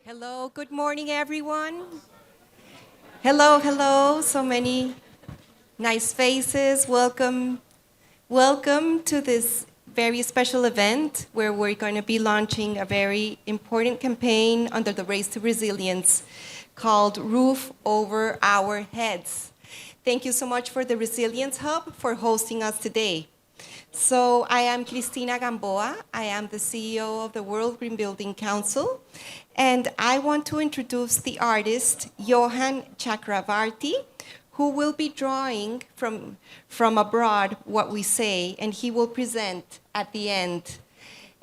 Hello, good morning, everyone. Hello, hello. So many nice faces. Welcome to this very special event where we're going to be launching a very important campaign under the Race to Resilience called Roof Over Our Heads. Thank you so much for the Resilience Hub for hosting us today. So I am Cristina Gamboa. I am the CEO of the World Green Building Council. And I want to introduce the artist, Johan Chakravarti, who will be drawing from abroad what we say, and he will present at the end.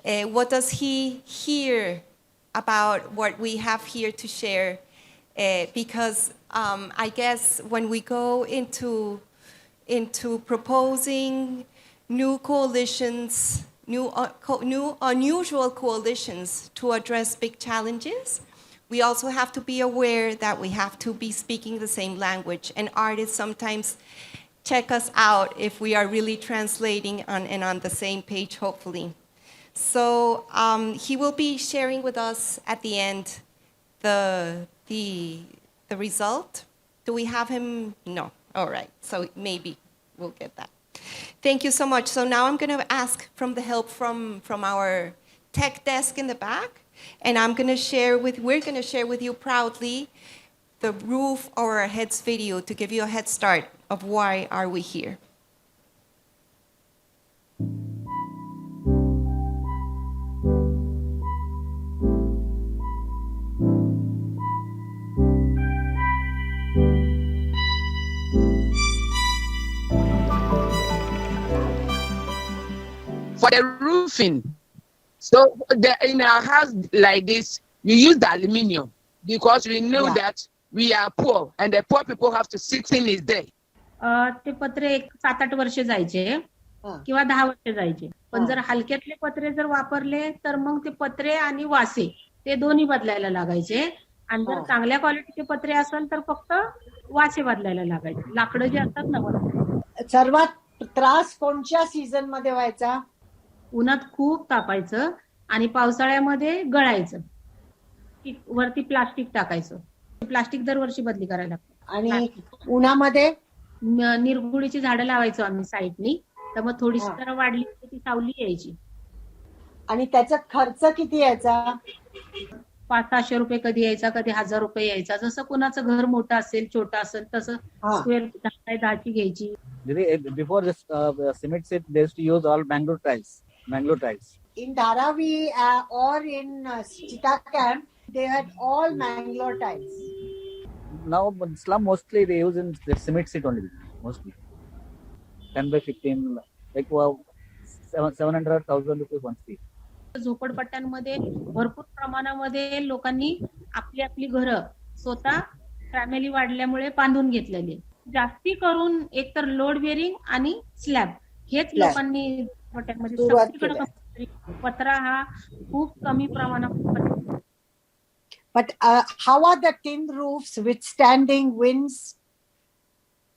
What does he hear about what we have here to share? Because I guess when we go into proposing new coalitions, new unusual coalitions to address big challenges, we also have to be aware that we have to be speaking the same language. And artists sometimes check us out if we are really translating and on the same page, hopefully. So he will be sharing with us at the end the result. Do we have him? No. All right. So maybe we'll get that. Thank you so much. So now I'm going to ask from the help from our tech desk in the back, and we're going to share with you proudly the Roof Over Our Heads video to give you a head start of why are we here. For the roofing, so in our house like this, you use the aluminium because we know that we are poor and the poor people have to sit in is there. ते पत्रे 7-8 वर्ष जायचे किंवा 10 वर्ष जायचे. पण जर हलक्यातले पत्रे जर वापरले तर मग ते पत्रे आणि वासे ते दोन्ही बदलायला लागायचे. आणि जर चांगल्या क्वालिटीचे पत्रे असेल तर फक्त वासे बदलायला लागायचे. लाकडं जे असतात ना, सर्वात त्रास कोणत्या सीझन मध्ये व्हायचा? उन्हात खूप तापायचं आणि पावसाळ्यामध्ये गळायचं. वरती प्लास्टिक टाकायचं. प्लास्टिक दरवर्षी बदली करायला लागतं. आणि उन्हामध्ये निरगुडीची झाडं लावायचो आम्ही साईडनी, तर मग थोडीशी जरा वाढली ती सावली यायची. आणि त्याचा खर्च किती यायचा? 500-600 रुपये कधी यायचा, कधी 1000 रुपये यायचा. जसं कुणाचं घर मोठं असेल छोटं असेल तसं स्क्वेअर 10 घ्यायची. Before this cement sheet, they used to use all Bangalore tiles. In Dharavi or in Chita camp, they had all Mangalore tiles. Now slum mostly they use in the cement sheet only, mostly 10 by 15, like 700,000 rupees one sheet. झोपडपट्ट्यांमध्ये भरपूर प्रमाणामध्ये लोकांनी आपली घरं स्वतः family वाढल्यामुळे बांधून घेतलेली. जास्ती करून एकतर लोड बेरिंग आणि स्लॅब हेच लोकांनी पट्ट्यांमध्ये पत्रा हा खूप कमी प्रमाणात. But how are the tin roofs withstanding winds?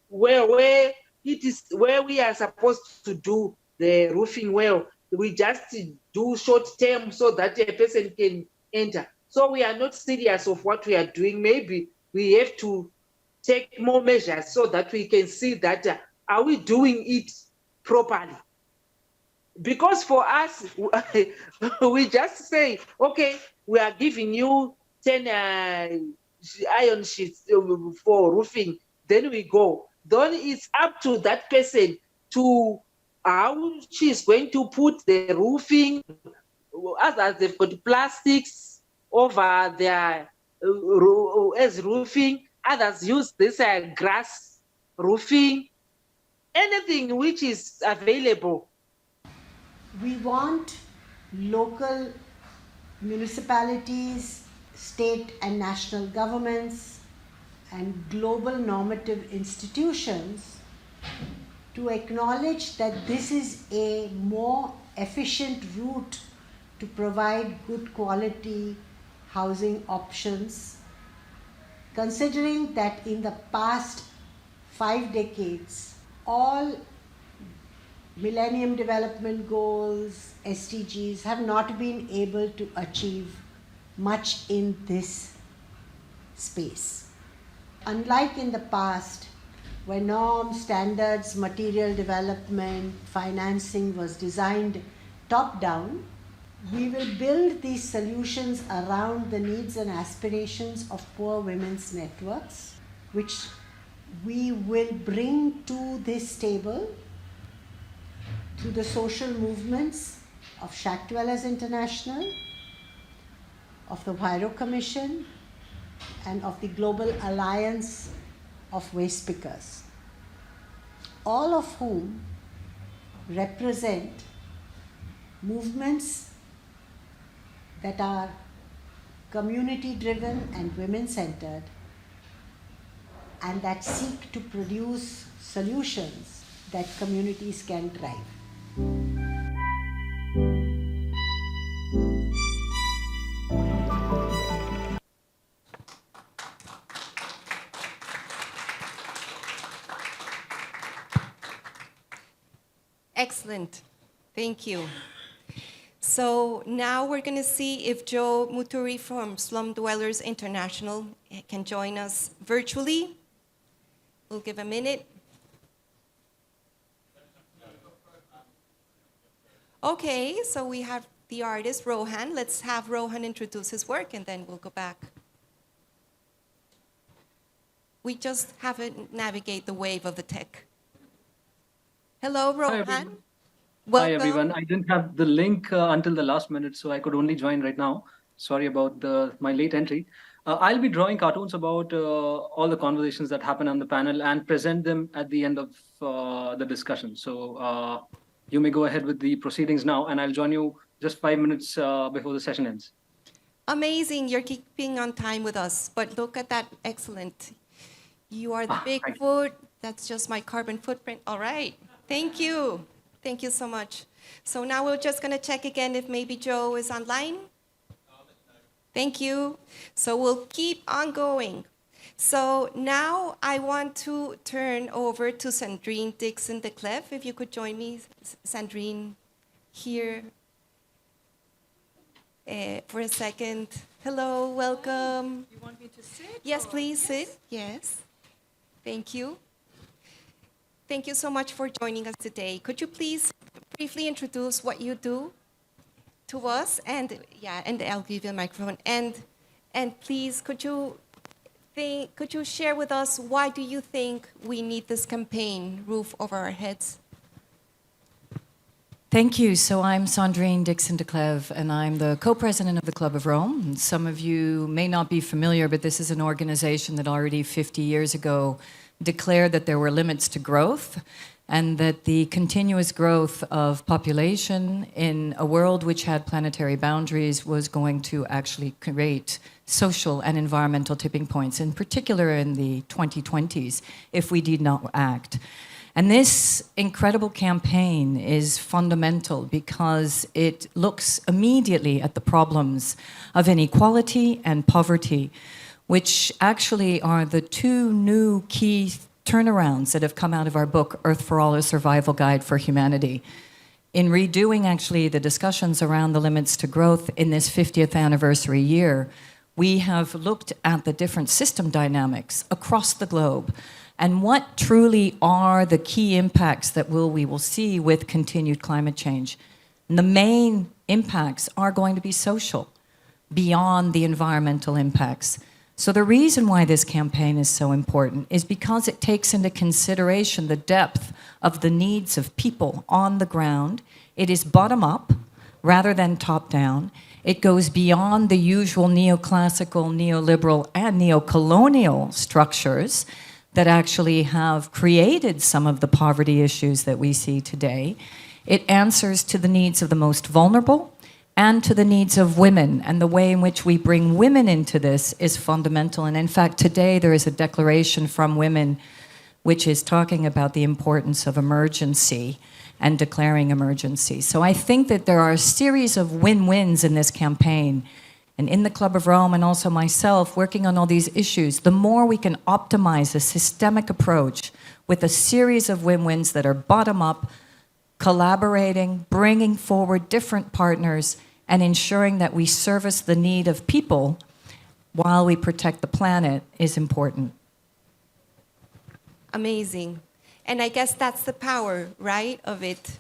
Where it is where we are supposed to do the roofing well, we just do short term so that a person can enter. So we are not serious of what we are doing. Maybe we have to take more measures so that we can see that are we doing it properly? Because for us, we just say, okay, we are giving you 10 iron sheets for roofing, then we go. Then it's up to that person to how she's going to put the roofing. Others, they've got plastics over their as roofing. Others use this grass roofing. Anything which is available. We want local municipalities, state and national governments, and global normative institutions to acknowledge that this is a more efficient route to provide good quality housing options, considering that in the past 5 decades, all Millennium Development Goals, SDGs, have not been able to achieve much in this space. Unlike in the past, where norms, standards, material development, financing was designed top down, we will build these solutions around the needs and aspirations of poor women's networks, which we will bring to this table through the social movements of Shack Dwellers International, of the Huairou Commission, and of the Global Alliance of Waste Pickers, all of whom represent movements that are community-driven and women-centered, and that seek to produce solutions that communities can drive. Excellent. Thank you. So now we're going to see if Joe Muturi from Slum Dwellers International can join us virtually. We'll give a minute. Okay, so we have the artist, Rohan. Let's have Rohan introduce his work, and then we'll go back. We just have to navigate the wave of the tech. Hello, Rohan. everyone. Welcome. Hi, everyone. I didn't have the link until the last minute, so I could only join right now. Sorry about my late entry. I'll be drawing cartoons about all the conversations that happen on the panel and present them at the end of the discussion. So you may go ahead with the proceedings now, and I'll join you just 5 minutes before the session ends. Amazing. You're keeping on time with us. But look at that. Excellent. You are the thank you. Bigfoot. That's just my carbon footprint. All right. Thank you. Thank you so much. So now we're just going to check again if maybe Joe is online. Thank you. So we'll keep on going. So now I want to turn over to Sandrine Dixon de Cleve. If you could join me, Sandrine, here for a second. Hello, welcome. You want me to sit? Yes, or- please sit. Yes. Thank you. Thank you so much for joining us today. Could you please briefly introduce what you do to us? And I'll give you the microphone. And please, could you share with us why do you think we need this campaign, Roof Over Our Heads? Thank you. So I'm Sandrine Dixon de Cleve, and I'm the co-president of the Club of Rome. And some of you may not be familiar, but this is an organization that already 50 years ago declared that there were limits to growth and that the continuous growth of population in a world which had planetary boundaries was going to actually create social and environmental tipping points, in particular in the 2020s, if we did not act. And this incredible campaign is fundamental because it looks immediately at the problems of inequality and poverty, which actually are the two new key turnarounds that have come out of our book, Earth for All, A Survival Guide for Humanity. In redoing actually the discussions around the limits to growth in this 50th anniversary year, we have looked at the different system dynamics across the globe and what truly are the key impacts that we will see with continued climate change. And the main impacts are going to be social, beyond the environmental impacts. So the reason why this campaign is so important is because it takes into consideration the depth of the needs of people on the ground. It is bottom up rather than top down. It goes beyond the usual neoclassical, neoliberal, and neocolonial structures that actually have created some of the poverty issues that we see today. It answers to the needs of the most vulnerable and to the needs of women, and the way in which we bring women into this is fundamental. And in fact, today there is a declaration from women which is talking about the importance of emergency and declaring emergency. So I think that there are a series of win-wins in this campaign. And in the Club of Rome, and also myself, working on all these issues, the more we can optimize a systemic approach with a series of win-wins that are bottom-up, collaborating, bringing forward different partners, and ensuring that we service the need of people while we protect the planet is important. Amazing. And I guess that's the power, right, of it.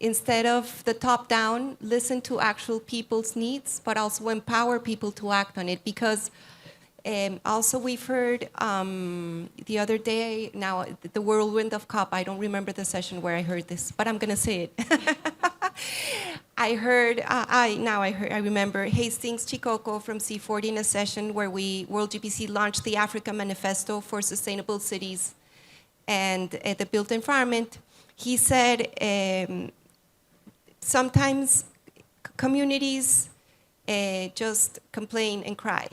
Instead of the top down, listen to actual people's needs, but also empower people to act on it. Because also we've heard the other day, now the whirlwind of COP, I don't remember the session where I heard this, but I'm gonna say it. I remember Hastings Chikoko from C40 in a session where World GBC launched the Africa Manifesto for Sustainable Cities and the built environment. He said sometimes communities just complain and cry.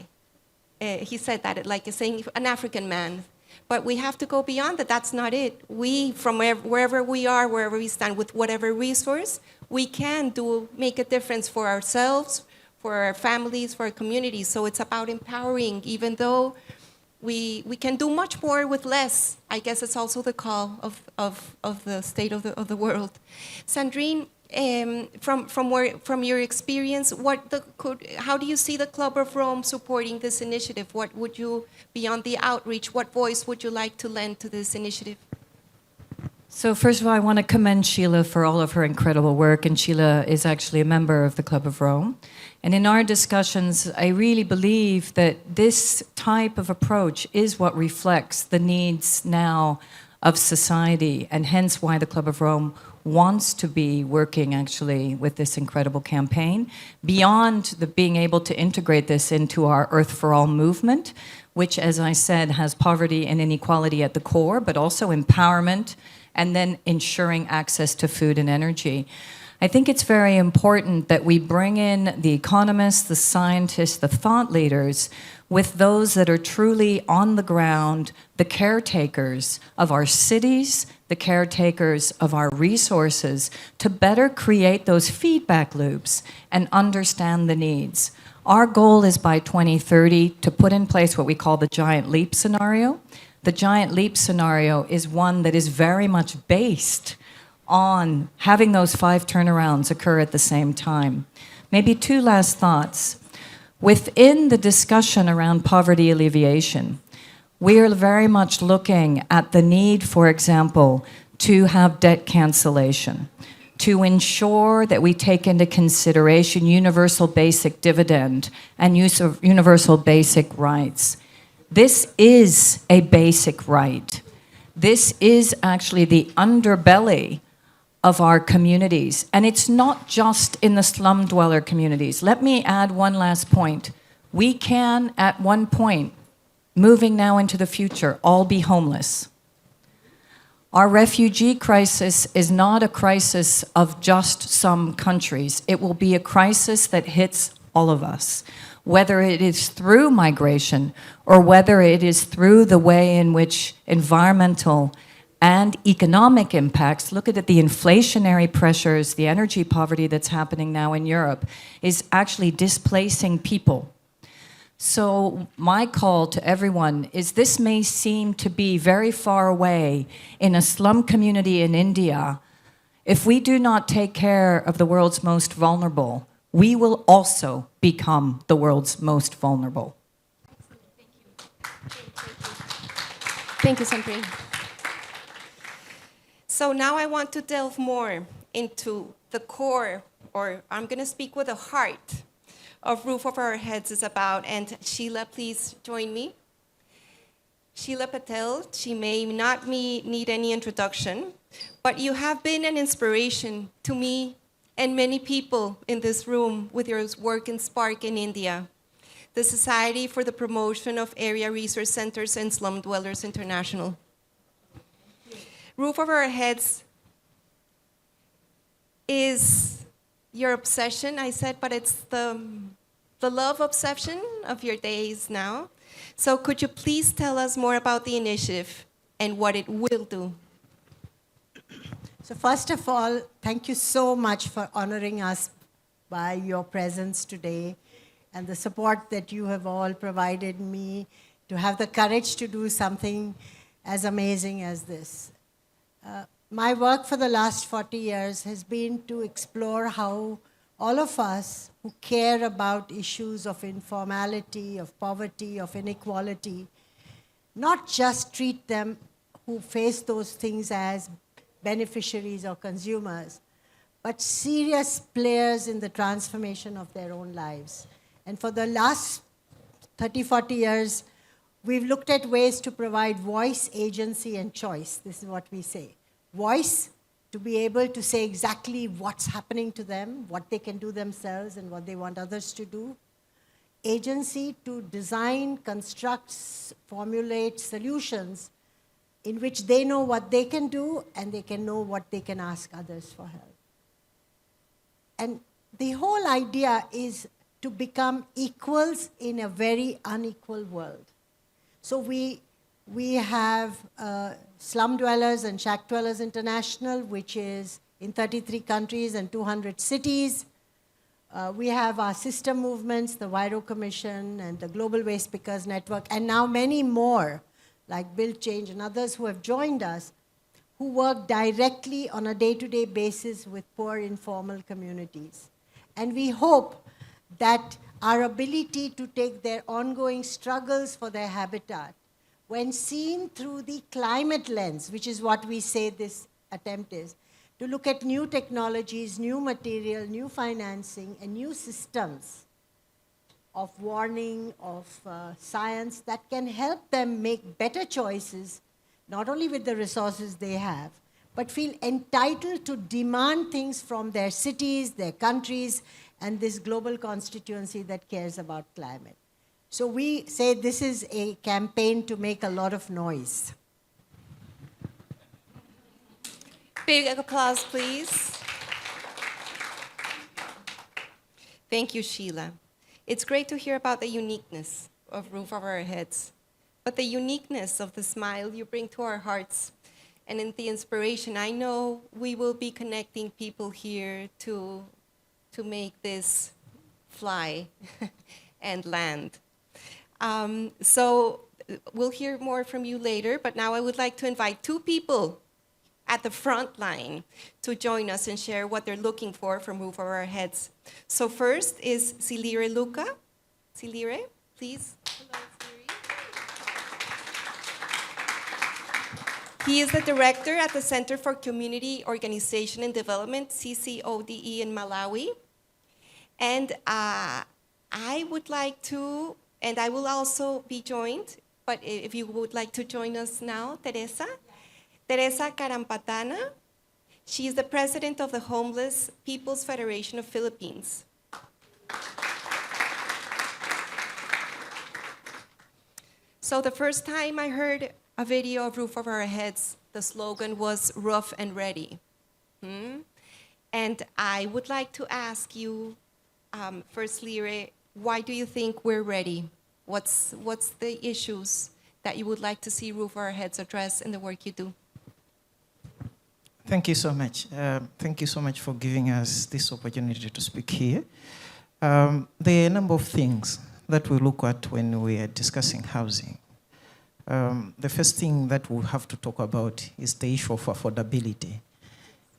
He said that like saying an African man. But we have to go beyond that. That's not it. We, from wherever we are, wherever we stand, with whatever resource, we can make a difference for ourselves, for our families, for our communities. So it's about empowering, even though we can do much more with less. I guess it's also the call of the state of the world. Sandrine, from your experience, how do you see the Club of Rome supporting this initiative? What would you, beyond the outreach, what voice would you like to lend to this initiative? So first of all, I want to commend Sheila for all of her incredible work, and Sheila is actually a member of the Club of Rome. And in our discussions, I really believe that this type of approach is what reflects the needs now of society, and hence why the Club of Rome wants to be working actually with this incredible campaign, beyond being able to integrate this into our Earth for All movement, which, as I said, has poverty and inequality at the core, but also empowerment, and then ensuring access to food and energy. I think it's very important that we bring in the economists, the scientists, the thought leaders, with those that are truly on the ground, the caretakers of our cities, the caretakers of our resources, to better create those feedback loops and understand the needs. Our goal is by 2030 to put in place what we call the Giant Leap scenario. The Giant Leap scenario is one that is very much based on having those 5 turnarounds occur at the same time. Maybe 2 last thoughts. Within the discussion around poverty alleviation, we are very much looking at the need, for example, to have debt cancellation, to ensure that we take into consideration universal basic dividend and use of universal basic rights. This is a basic right. This is actually the underbelly of our communities. And it's not just in the slum dweller communities. Let me add one last point. We can, at one point, moving now into the future, all be homeless. Our refugee crisis is not a crisis of just some countries. It will be a crisis that hits all of us, whether it is through migration or whether it is through the way in which environmental and economic impacts. Look at the inflationary pressures, the energy poverty that's happening now in Europe is actually displacing people. So my call to everyone is this may seem to be very far away in a slum community in India. If we do not take care of the world's most vulnerable, we will also become the world's most vulnerable. Thank you, Sandrine. So now I want to delve more into the core, or I'm going to speak with the heart of Roof Over Our Heads is about. And Sheila, please join me. Sheila Patel, she may not need any introduction, but you have been an inspiration to me and many people in this room with your work in SPARK in India, the Society for the Promotion of Area Resource Centers and Slum Dwellers International. Roof Over Our Heads is your obsession, I said, but it's the love obsession of your days now. So could you please tell us more about the initiative and what it will do? So first of all, thank you so much for honoring us by your presence today and the support that you have all provided me to have the courage to do something as amazing as this. My work for the last 40 years has been to explore how all of us who care about issues of informality, of poverty, of inequality, not just treat them who face those things as beneficiaries or consumers, but serious players in the transformation of their own lives. And for the last 30, 40 years, we've looked at ways to provide voice, agency, and choice. This is what we say. Voice, to be able to say exactly what's happening to them, what they can do themselves, and what they want others to do. Agency, to design, construct, formulate solutions in which they know what they can do and they can know what they can ask others for help. And the whole idea is to become equals in a very unequal world. So we have Slum Dwellers and Shack Dwellers International, which is in 33 countries and 200 cities. We have our sister movements, the Vairo Commission and the Global Waste Pickers Network, and now many more, like Build Change and others who have joined us, who work directly on a day-to-day basis with poor informal communities. And we hope that our ability to take their ongoing struggles for their habitat, when seen through the climate lens, which is what we say this attempt is, to look at new technologies, new material, new financing, and new systems of warning, of science that can help them make better choices, not only with the resources they have, but feel entitled to demand things from their cities, their countries, and this global constituency that cares about climate. So we say this is a campaign to make a lot of noise. Big applause, please. Thank you, Sheila. It's great to hear about the uniqueness of Roof Over Our Heads, but the uniqueness of the smile you bring to our hearts and in the inspiration. I know we will be connecting people here to make this fly and land. So we'll hear more from you later, but now I would like to invite two people at the front line to join us and share what they're looking for from Roof Over Our Heads. So first is Silire Luca. Silire, please. Hello, Silire. He is the director at the Center for Community Organization and Development, CCODE in Malawi. And I would like to, and I will also be joined, but if you would like to join us now, Teresa. Teresa Carampatana. She is the president of the Homeless People's Federation of Philippines. So the first time I heard a video of Roof Over Our Heads, the slogan was rough and ready. And I would like to ask you, first, Lire, why do you think we're ready? What's the issues that you would like to see Roof Over Our Heads address in the work you do? Thank you so much. Thank you so much for giving us this opportunity to speak here. There are a number of things that we look at when we are discussing housing. The first thing that we have to talk about is the issue of affordability.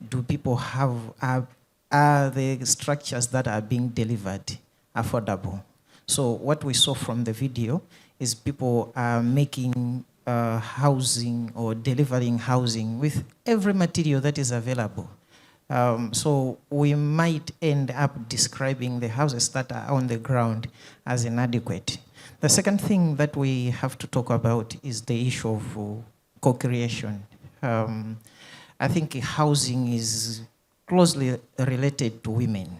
Do people have, are the structures that are being delivered affordable? So what we saw from the video is people are making housing or delivering housing with every material that is available. So we might end up describing the houses that are on the ground as inadequate. The second thing that we have to talk about is the issue of co-creation. I think housing is closely related to women.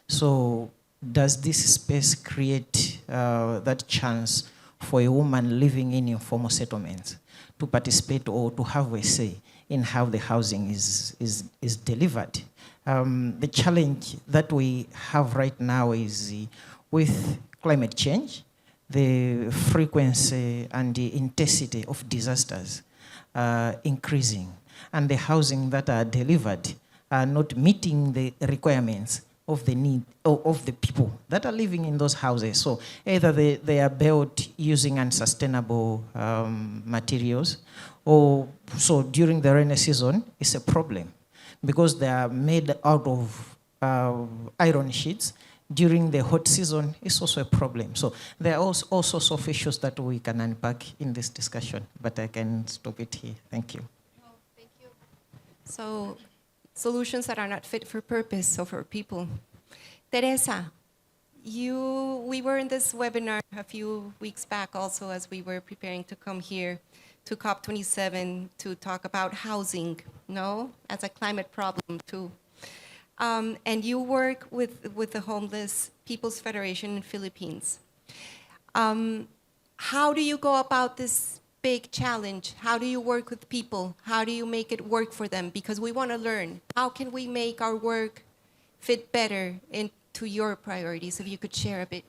So does this space create that chance for a woman living in informal settlements to participate or to have a say in how the housing is delivered? The challenge that we have right now is with climate change, the frequency and the intensity of disasters increasing, and the housing that are delivered are not meeting the requirements of the need of the people that are living in those houses. So either they are built using unsustainable materials, or so during the rainy season, it's a problem because they are made out of iron sheets during the hot season is also a problem. So there are all sorts of issues that we can unpack in this discussion, but I can stop it here. Thank you. Thank you. So solutions that are not fit for purpose, so for people. Teresa, we were in this webinar a few weeks back also as we were preparing to come here to COP27 to talk about housing, no, as a climate problem too. And you work with the Homeless People's Federation in Philippines. How do you go about this big challenge? How do you work with people? How do you make it work for them? Because we want to learn. How can we make our work fit better into your priorities? If you could share a bit.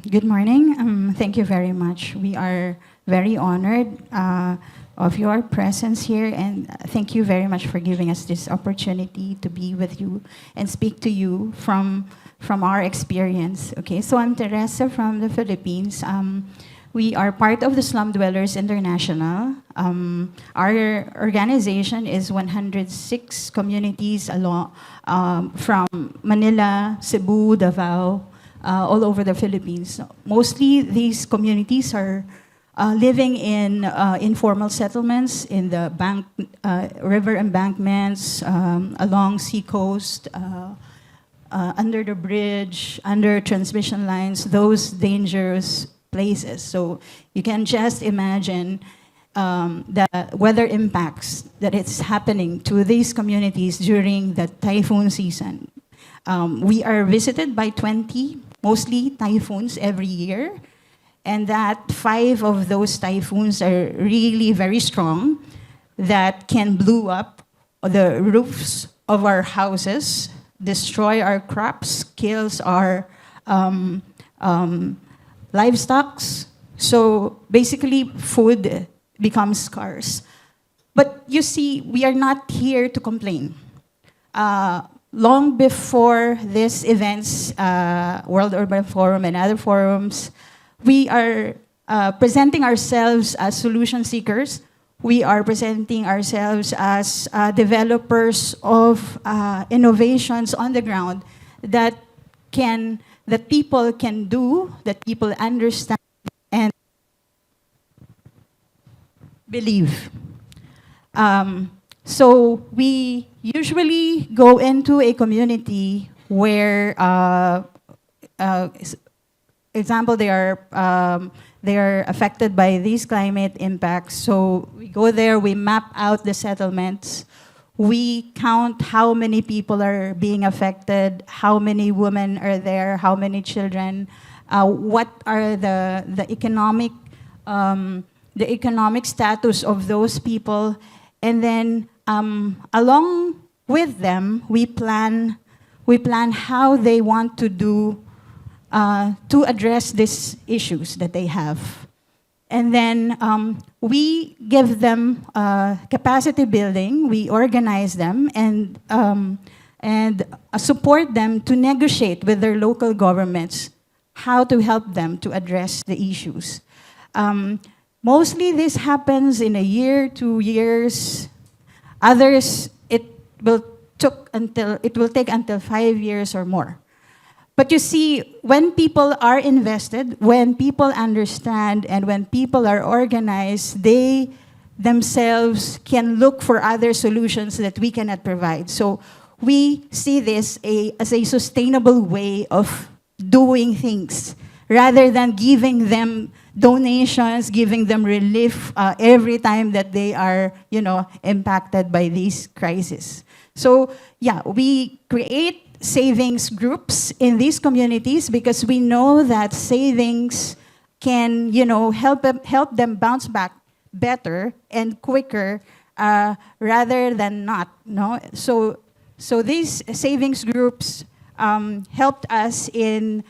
Good morning. Thank you very much. We are very honored of your presence here, and thank you very much for giving us this opportunity to be with you and speak to you from our experience. Okay, so I'm Teresa from the Philippines. We are part of the Slum Dwellers International. Our organization is 106 communities along from Manila, Cebu, Davao, all over the Philippines. Mostly these communities are living in informal settlements in the river embankments, along seacoast, under the bridge, under transmission lines, those dangerous places. So you can just imagine the weather impacts that it's happening to these communities during the typhoon season. We are visited by 20, mostly typhoons every year, and that 5 of those typhoons are really very strong that can blow up the roofs of our houses, destroy our crops, kills our livestock. So basically, food becomes scarce. But you see, we are not here to complain. Long before these events, World Urban Forum and other forums, we are presenting ourselves as solution seekers. We are presenting ourselves as developers of innovations on the ground that people can do, that people understand and believe. So we usually go into a community where, example, they are affected by these climate impacts. So we go there, we map out the settlements, we count how many people are being affected, how many women are there, how many children, what are the economic status of those people, and then along with them, we plan how they want to do to address these issues that they have. And then we give them capacity building, we organize them, and support them to negotiate with their local governments how to help them to address the issues. Mostly this happens in a year, 2 years. Others, it will take until 5 years or more. But you see, when people are invested, when people understand, and when people are organized, they themselves can look for other solutions that we cannot provide. So we see this as a sustainable way of doing things, rather than giving them donations, giving them relief every time that they are, impacted by these crises. So yeah, we create savings groups in these communities because we know that savings can, help them bounce back better and quicker rather than not. No, so these savings groups helped us in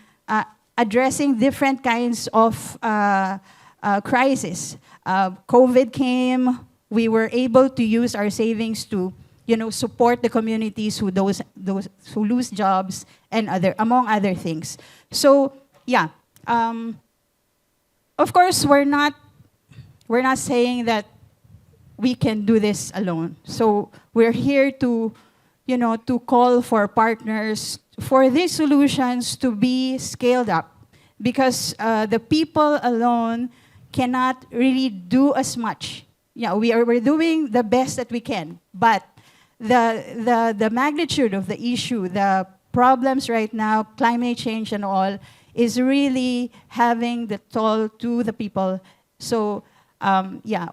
addressing different kinds of crises. COVID came. We were able to use our savings to support the communities who lose jobs and among other things. So yeah, of course we're not saying that we can do this alone. So we're here to to call for partners for these solutions to be scaled up, because the people alone cannot really do as much. Yeah, we're doing the best that we can, but the magnitude of the issue, the problems right now, climate change and all, is really having the toll to the people. So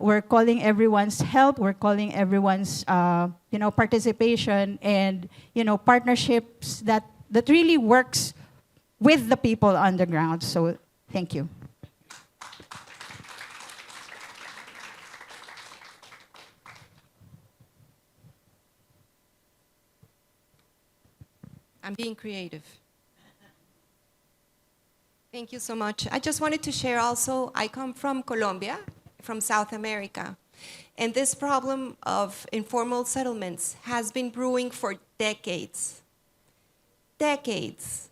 we're calling everyone's help. We're calling everyone's participation and partnerships that really works with the people on the ground. So thank you. I'm being creative. Thank you so much. I just wanted to share also, I come from Colombia, from South America. And this problem of informal settlements has been brewing for decades. Decades.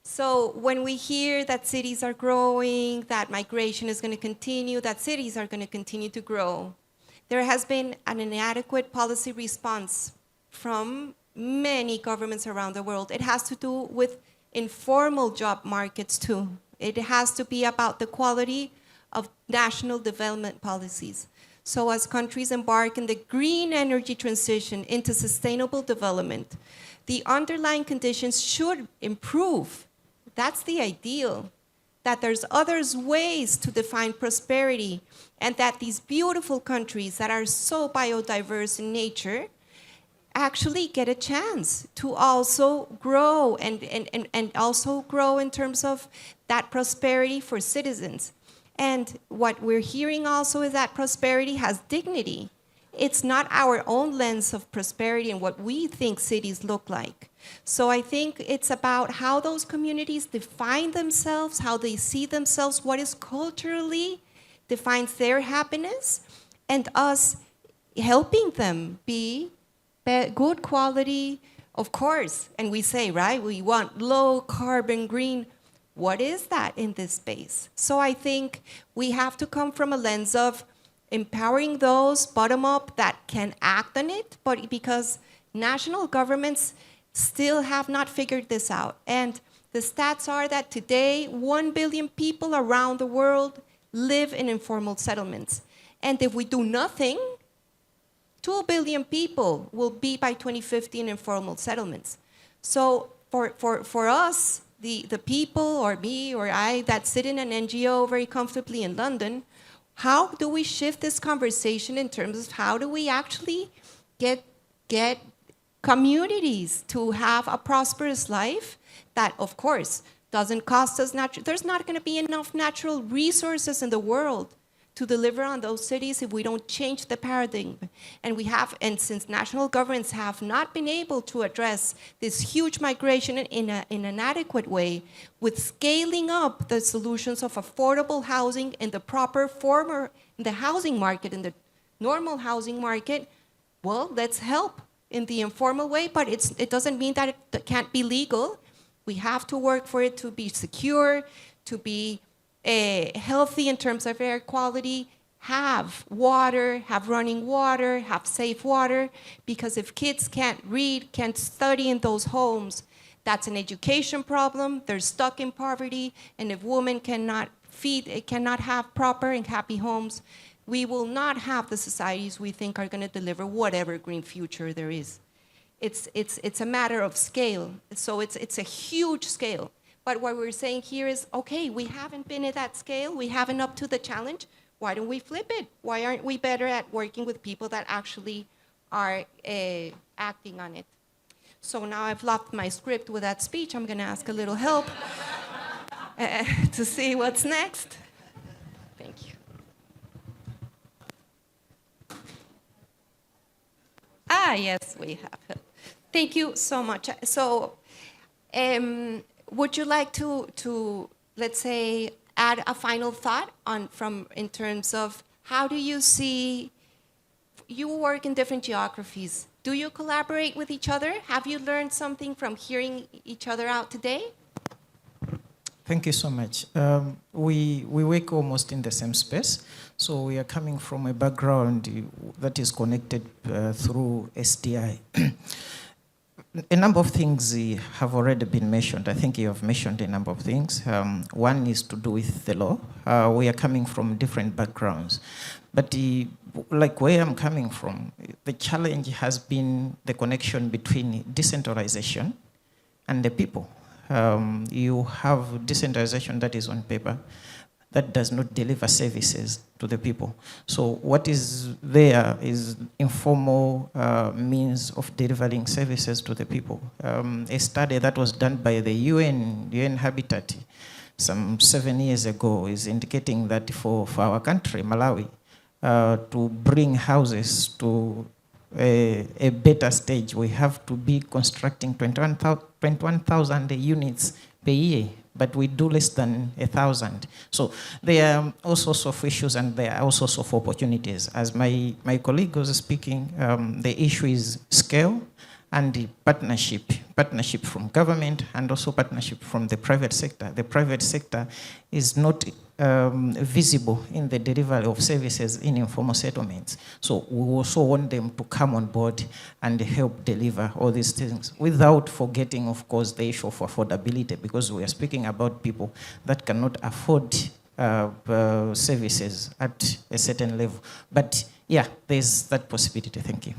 So when we hear that cities are growing, that migration is going to continue, that cities are going to continue to grow, there has been an inadequate policy response from many governments around the world. It has to do with informal job markets too. It has to be about the quality of national development policies. So as countries embark in the green energy transition into sustainable development, the underlying conditions should improve. That's the ideal. That there's others ways to define prosperity, and that these beautiful countries that are so biodiverse in nature actually get a chance to also grow and also grow in terms of that prosperity for citizens. And what we're hearing also is that prosperity has dignity. It's not our own lens of prosperity and what we think cities look like. So I think it's about how those communities define themselves, how they see themselves, what is culturally defines their happiness, and us helping them be good quality, of course. And we say, right, we want low carbon green. What is that in this space? So I think we have to come from a lens of empowering those bottom up that can act on it, but because national governments still have not figured this out. And the stats are that today, 1 billion people around the world live in informal settlements. And if we do nothing, 2 billion people will be by 2050 in informal settlements. So for us, the people or me or I that sit in an NGO very comfortably in London, how do we shift this conversation in terms of how do we actually get communities to have a prosperous life that, of course, doesn't cost us there's not going to be enough natural resources in the world to deliver on those cities if we don't change the paradigm. And since national governments have not been able to address this huge migration in an adequate way, with scaling up the solutions of affordable housing in the proper form or in the housing market, in the normal housing market, well, let's help in the informal way, but it doesn't mean that it can't be legal. We have to work for it to be secure, to be healthy in terms of air quality, have water, have running water, have safe water, because if kids can't read, can't study in those homes, that's an education problem, they're stuck in poverty, and if women cannot have proper and happy homes, we will not have the societies we think are going to deliver whatever green future there is. It's a matter of scale, so it's a huge scale. But what we're saying here is, okay, we haven't been at that scale, we haven't up to the challenge, why don't we flip it? Why aren't we better at working with people that actually are acting on it? So now I've locked my script with that speech, I'm gonna ask a little help to see what's next. Thank you. Yes, we have. Thank you so much. So, would you like to let's say, add a final thought in terms of how do you see, you work in different geographies. Do you collaborate with each other? Have you learned something from hearing each other out today? Thank you so much. We work almost in the same space. So we are coming from a background that is connected through SDI. a number of things have already been mentioned. I think you have mentioned a number of things. One is to do with the law. We are coming from different backgrounds. But like where I'm coming from, the challenge has been the connection between decentralization and the people. You have decentralization that is on paper, that does not deliver services to the people. So what is there is informal means of delivering services to the people. A study that was done by the UN Habitat some 7 years ago is indicating that for our country, Malawi, to bring houses to a better stage, we have to be constructing 21,000 units per year, but we do less than 1,000. So there are all sorts of issues and there are all sorts of opportunities. As my colleague was speaking, the issue is scale and the partnership from government and also partnership from the private sector. The private sector is not visible in the delivery of services in informal settlements. So we also want them to come on board and help deliver all these things without forgetting, of course, the issue of affordability, because we are speaking about people that cannot afford services at a certain level. But yeah, there's that possibility. Thank you.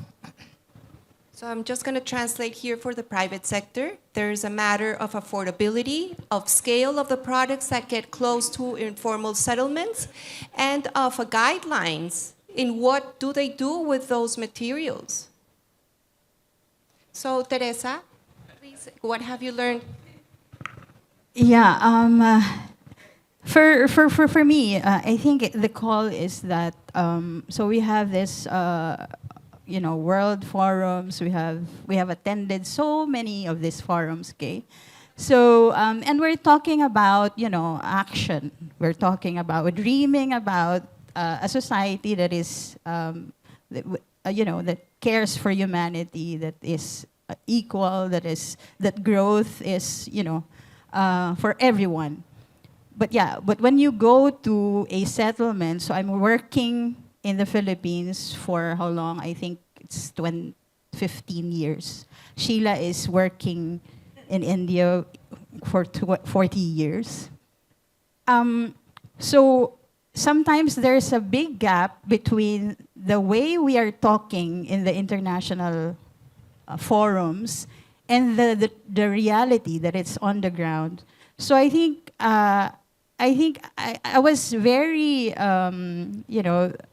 So I'm just going to translate here for the private sector. There's a matter of affordability, of scale of the products that get close to informal settlements, and of guidelines in what do they do with those materials. So Teresa, please, what have you learned? Yeah, for me, I think the call is that, so we have this, world forums. We have attended so many of these forums, okay? So, and we're talking about, action. We're dreaming about a society that is, that cares for humanity, that is equal, that growth is, for everyone. But when you go to a settlement, so I'm working in the Philippines for how long? I think it's 15 years. Sheila is working in India for 40 years. So sometimes there's a big gap between the way we are talking in the international forums and the reality that it's on the ground. So I think I was very,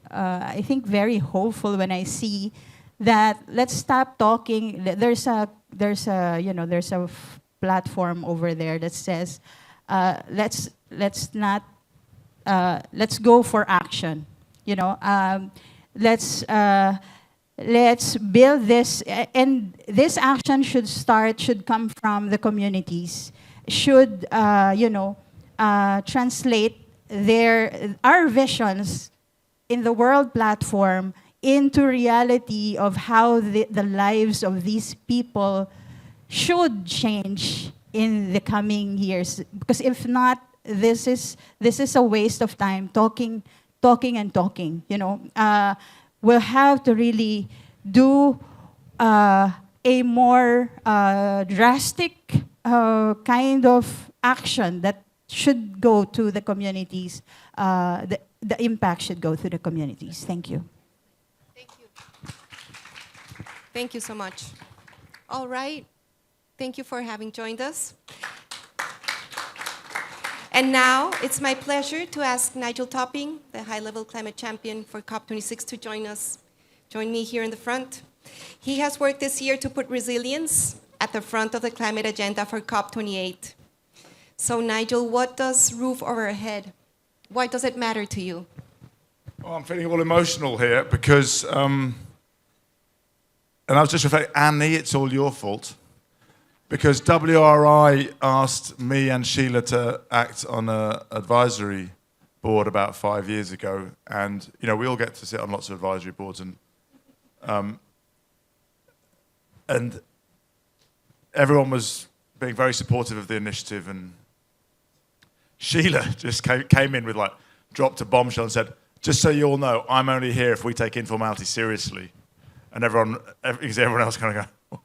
I think very hopeful when I see that let's stop talking. There's a platform over there that says, let's go for action. Let's build this, and this action should come from the communities. Should translate our visions in the world platform into reality of how the lives of these people should change in the coming years. Because if not, this is a waste of time talking. We'll have to really do a more drastic kind of action that should go to the communities. The impact should go to the communities. Thank you. Thank you. Thank you so much. All right. Thank you for having joined us. And now it's my pleasure to ask Nigel Topping, the high-level climate champion for COP26, to join me here in the front. He has worked this year to put resilience at the front of the climate agenda for COP28. So Nigel, what does roof over our head? Why does it matter to you? Well, I'm feeling all emotional here because, and I was just reflecting, Annie, it's all your fault. Because WRI asked me and Sheila to act on an advisory board about 5 years ago. And, we all get to sit on lots of advisory boards and everyone was being very supportive of the initiative, and Sheila just came in with dropped a bombshell and said, just so you all know, I'm only here if we take informality seriously. And everyone else kind of go,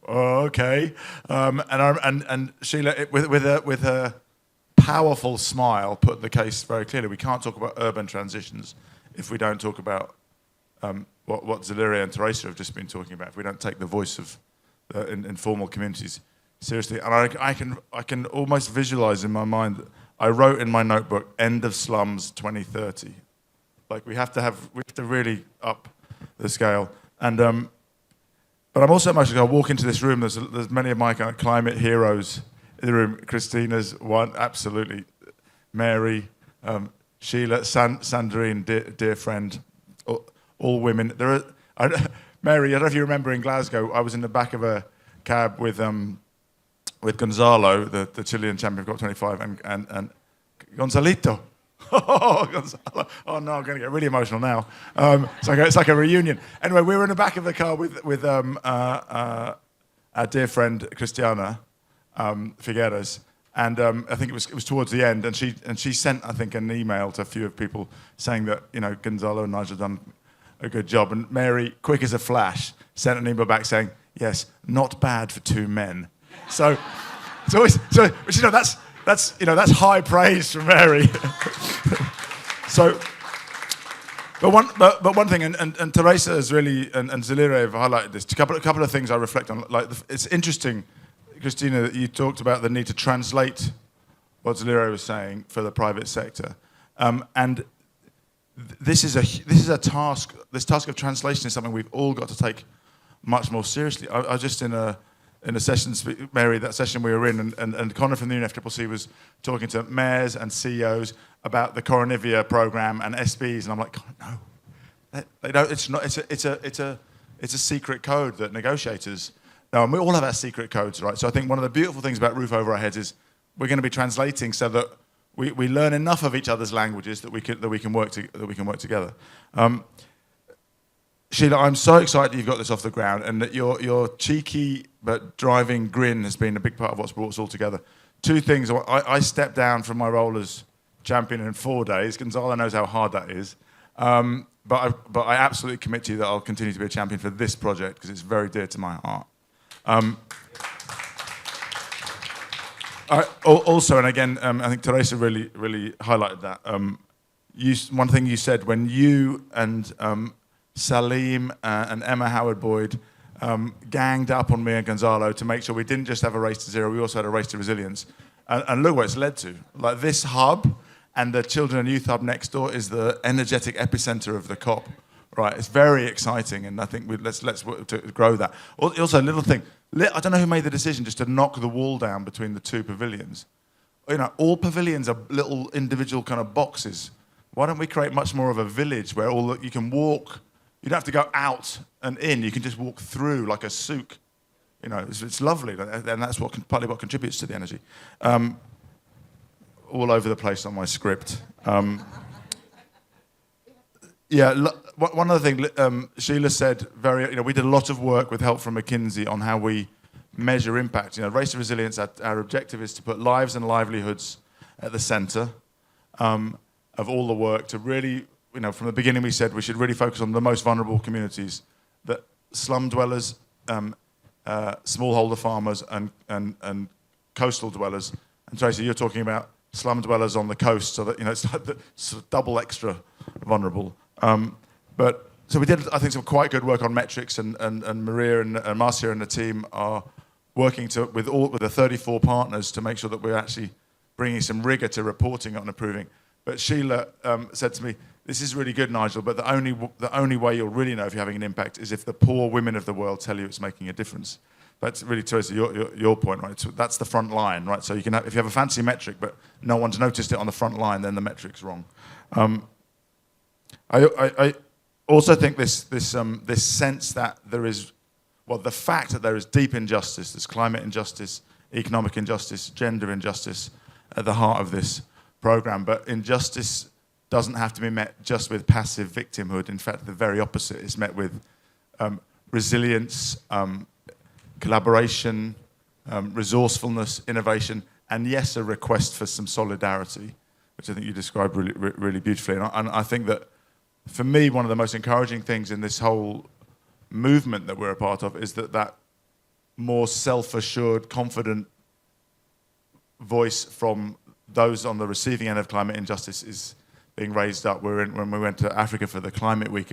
Oh, okay. And Sheila, with her powerful smile, put the case very clearly. We can't talk about urban transitions if we don't talk about what Zeliria and Teresa have just been talking about. If we don't take the voice of informal communities seriously, and I can almost visualize in my mind that I wrote in my notebook, "End of slums 2030." Like we have to really up the scale. And but I'm also emotional. I walk into this room. There's many of my kind of climate heroes in the room. Christina's one, absolutely. Mary, Sheila, Sandrine, dear friend, all women. Mary, I don't know if you remember in Glasgow. I was in the back of a cab with Gonzalo, the Chilean champion of COP25, and Gonzalito. Oh, Gonzalo. Oh no, I'm going to get really emotional now. It's like a reunion. Anyway, we were in the back of the car with our dear friend Cristiana Figueres, and I think it was towards the end, and she sent, I think, an email to a few of people saying that Gonzalo and Nigel done a good job, and Mary, quick as a flash, sent an email back saying, "Yes, not bad for two men." So it's always that's high praise from Mary. But one thing, and Teresa has really, and Zeliria have highlighted this. A couple of things I reflect on. Like it's interesting, Christina, that you talked about the need to translate what Zeliria was saying for the private sector, and this is a task. This task of translation is something we've all got to take much more seriously. I was just in a session, Mary, that session we were in, and Connor from the UNFCCC was talking to mayors and CEOs about the Coronivia program and SBs, and I'm like, no, they don't. It's not. It's a secret code that negotiators know, and we all have our secret codes, right? So I think one of the beautiful things about Roof Over Our Heads is we're going to be translating so that we learn enough of each other's languages that we can work together. Sheila, I'm so excited you've got this off the ground, and that your cheeky but driving grin has been a big part of what's brought us all together. Two things. I stepped down from my role as champion in 4 days. Gonzalo knows how hard that is. But I absolutely commit to you that I'll continue to be a champion for this project because it's very dear to my heart. Also, and again, I think Teresa really highlighted that. One thing you said when you and Salim and Emma Howard-Boyd ganged up on me and Gonzalo to make sure we didn't just have a race to zero, we also had a race to resilience. And look what it's led to. Like this hub and the Children and Youth Hub next door is the energetic epicenter of the COP. Right, it's very exciting, and I think let's work to grow that. Also, a little thing. I don't know who made the decision just to knock the wall down between the two pavilions. All pavilions are little individual kind of boxes. Why don't we create much more of a village where you can walk? You don't have to go out and in. You can just walk through like a souk. It's lovely, and that's partly what contributes to the energy. All over the place on my script. One other thing, Sheila said we did a lot of work with help from McKinsey on how we measure impact. Race to Resilience, our objective is to put lives and livelihoods at the center of all the work to really, from the beginning we said we should really focus on the most vulnerable communities, that slum dwellers, smallholder farmers and coastal dwellers. And Tracy, you're talking about slum dwellers on the coast, so that it's like the sort of double extra vulnerable. So we did, I think, some quite good work on metrics, and Maria and Marcia and the team are working with the 34 partners to make sure that we're actually bringing some rigor to reporting on improving. But Sheila said to me, "This is really good, Nigel, but the only way you'll really know if you're having an impact is if the poor women of the world tell you it's making a difference." That's really, Teresa, your point, right? So that's the front line, right? So if you have a fancy metric, but no one's noticed it on the front line, then the metric's wrong. I also think this sense that there is, the fact that there is deep injustice, there's climate injustice, economic injustice, gender injustice at the heart of this program, but injustice doesn't have to be met just with passive victimhood. In fact, the very opposite is met with resilience, collaboration, resourcefulness, innovation, and yes, a request for some solidarity, which I think you described really beautifully. And I think that, for me, one of the most encouraging things in this whole movement that we're a part of is that more self-assured, confident voice from those on the receiving end of climate injustice is being raised up. When we went to Africa for the Climate Week,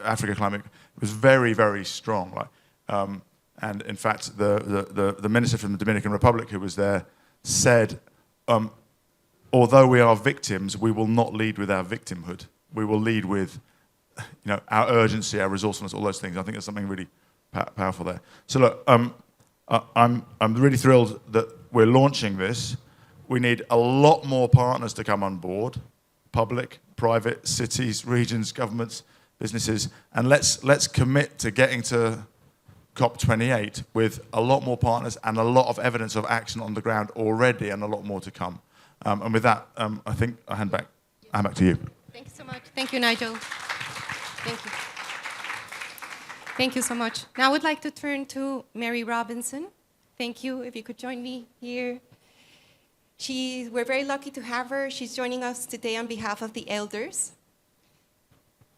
Africa Climate was very, very strong. Right? And in fact, the minister from the Dominican Republic who was there said, although we are victims, we will not lead with our victimhood. We will lead with our urgency, our resourcefulness, all those things. I think there's something really powerful there. So look, I'm really thrilled that we're launching this. We need a lot more partners to come on board, public, private, cities, regions, governments, businesses, and let's commit to getting to COP28 with a lot more partners and a lot of evidence of action on the ground already and a lot more to come. And with that, I think I'll hand back to you. Thank you so much. Thank you, Nigel. Thank you. Thank you so much. Now I would like to turn to Mary Robinson. Thank you. If you could join me here. We're very lucky to have her. She's joining us today on behalf of the elders.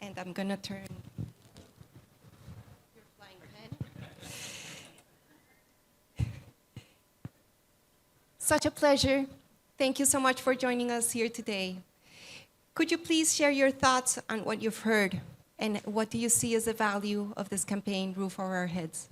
And I'm going to turn your flying pen. Such a pleasure. Thank you so much for joining us here today. Could you please share your thoughts on what you've heard and what do you see as the value of this campaign, Roof Over Our Heads?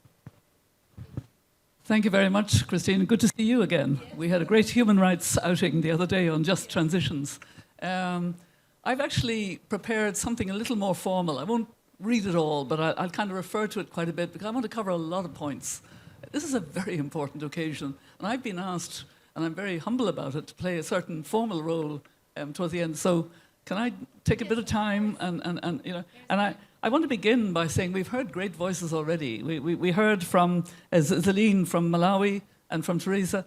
Thank you very much, Christine. Good to see you again. We had a great human rights outing the other day on just transitions. I've actually prepared something a little more formal. I won't read it all, but I'll kind of refer to it quite a bit because I want to cover a lot of points. This is a very important occasion, and I've been asked, and I'm very humble about it, to play a certain formal role towards the end. So can I take a bit of time? And I want to begin by saying we've heard great voices already. We heard from Zelene from Malawi and from Teresa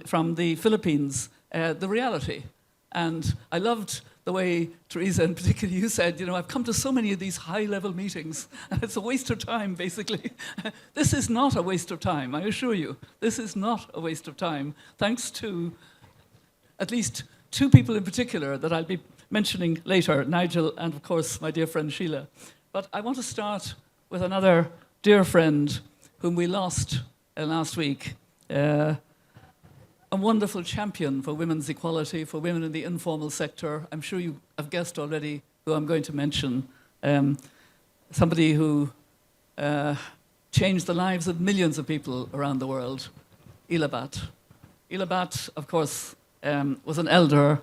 from the Philippines, the reality. And I loved the way, Teresa, in particular, you said, I've come to so many of these high-level meetings, and it's a waste of time, basically. This is not a waste of time, I assure you. This is not a waste of time, thanks to at least two people in particular that I'll be mentioning later, Nigel and, of course, my dear friend Sheila. But I want to start with another dear friend whom we lost last week, a wonderful champion for women's equality, for women in the informal sector. I'm sure you have guessed already who I'm going to mention. Somebody who changed the lives of millions of people around the world, Ela Bhatt. Ela Bhatt, of course, was an elder.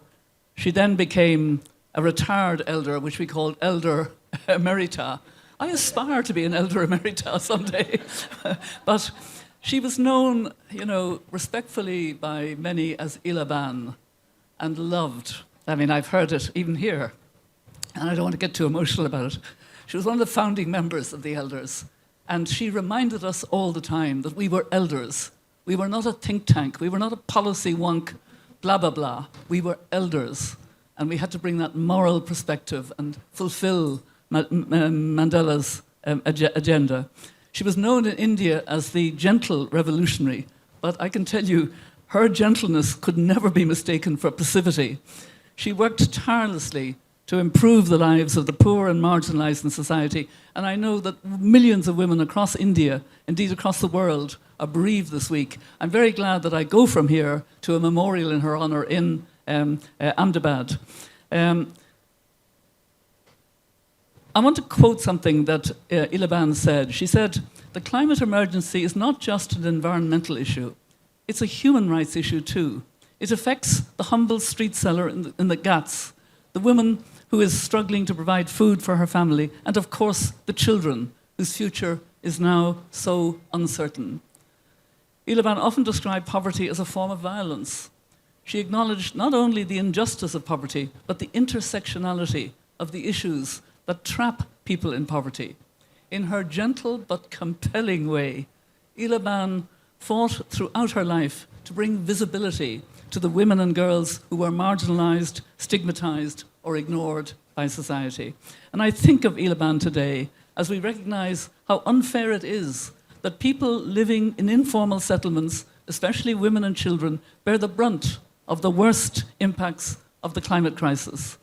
She then became a retired elder, which we called Elder Emerita. I aspire to be an Elder Emerita someday. But she was known, respectfully by many as Ela Ban, and loved. I mean, I've heard it even here, and I don't want to get too emotional about it. She was one of the founding members of the elders, and she reminded us all the time that we were elders. We were not a think tank. We were not a policy wonk, blah, blah, blah. We were elders, and we had to bring that moral perspective and fulfill Mandela's agenda. She was known in India as the gentle revolutionary, but I can tell you, her gentleness could never be mistaken for passivity. She worked tirelessly to improve the lives of the poor and marginalized in society, and I know that millions of women across India, indeed across the world, are bereaved this week. I'm very glad that I go from here to a memorial in her honor in Ahmedabad. I want to quote something that Ela Ban said. She said, "The climate emergency is not just an environmental issue. It's a human rights issue too. It affects the humble street seller in the Ghats, the woman who is struggling to provide food for her family, and of course the children whose future is now so uncertain." Ela Ban often described poverty as a form of violence. She acknowledged not only the injustice of poverty, but the intersectionality of the issues that trap people in poverty. In her gentle but compelling way, Ela Ban fought throughout her life to bring visibility to the women and girls who were marginalized, stigmatized, or ignored by society. And I think of Ela Ban today as we recognize how unfair it is that people living in informal settlements, especially women and children, bear the brunt of the worst impacts of the climate crisis.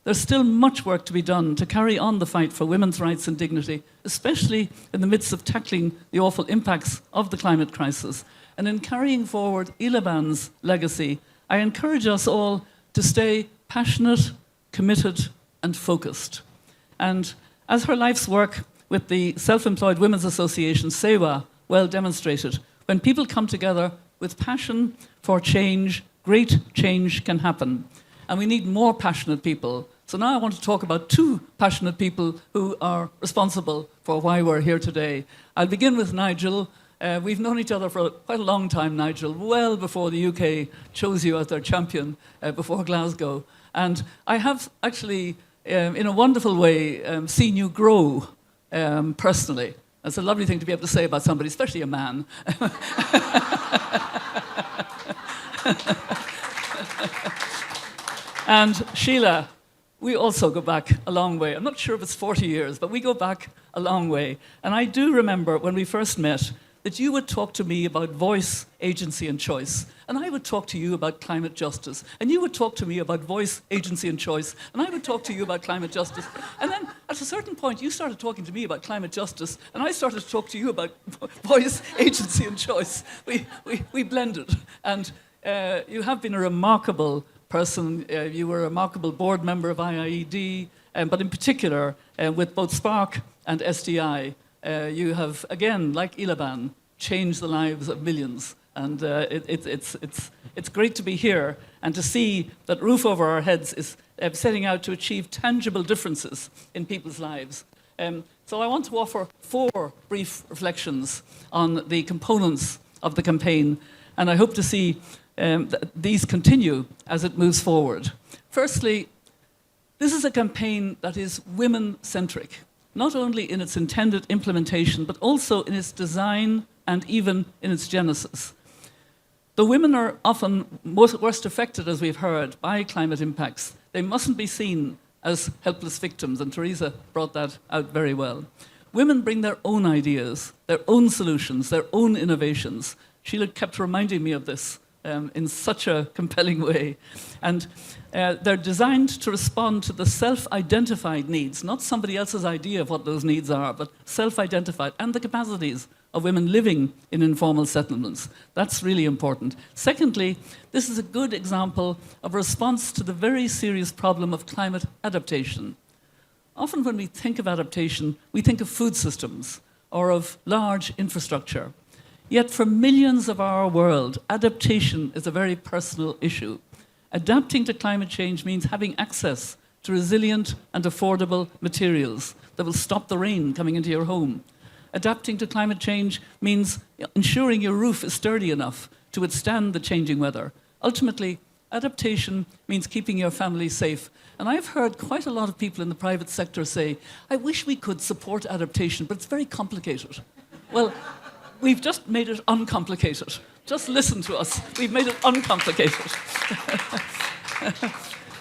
there's still much work to be done to carry on the fight for women's rights and dignity, especially in the midst of tackling the awful impacts of the climate crisis. And in carrying forward Elaban's legacy, I encourage us all to stay passionate, committed, and focused. And as her life's work with the Self-Employed Women's Association, SEWA, well demonstrated, when people come together with passion for change, great change can happen. And we need more passionate people. So now I want to talk about two passionate people who are responsible for why we're here today. I'll begin with Nigel. We've known each other for quite a long time, Nigel, well before the UK chose you as their champion before Glasgow. And I have actually, in a wonderful way, seen you grow personally. That's a lovely thing to be able to say about somebody, especially a man. And Sheila, we also go back a long way. I'm not sure if it's 40 years, but we go back a long way. And I do remember when we first met that you would talk to me about voice, agency, and choice. And I would talk to you about climate justice. And you would talk to me about voice, agency, and choice. And I would talk to you about climate justice. And then at a certain point, you started talking to me about climate justice, and I started to talk to you about voice, agency, and choice. We blended. And you have been a remarkable person. You were a remarkable board member of IIED, but in particular, with both Spark and SDI, you have, again, like Elaban, changed the lives of millions. And it's great to be here and to see that Roof Over Our Heads is setting out to achieve tangible differences in people's lives. So I want to offer 4 brief reflections on the components of the campaign, and I hope to see these continue as it moves forward. Firstly, this is a campaign that is women-centric, not only in its intended implementation, but also in its design and even in its genesis. The women are often worst affected, as we've heard, by climate impacts. They mustn't be seen as helpless victims, and Teresa brought that out very well. Women bring their own ideas, their own solutions, their own innovations. Sheila kept reminding me of this in such a compelling way. And they're designed to respond to the self-identified needs, not somebody else's idea of what those needs are, but self-identified, and the capacities of women living in informal settlements. That's really important. Secondly, this is a good example of a response to the very serious problem of climate adaptation. Often when we think of adaptation, we think of food systems or of large infrastructure. Yet for millions of our world, adaptation is a very personal issue. Adapting to climate change means having access to resilient and affordable materials that will stop the rain coming into your home. Adapting to climate change means ensuring your roof is sturdy enough to withstand the changing weather. Ultimately, adaptation means keeping your family safe. And I've heard quite a lot of people in the private sector say, I wish we could support adaptation, but it's very complicated. Well, we've just made it uncomplicated. Just listen to us. We've made it uncomplicated.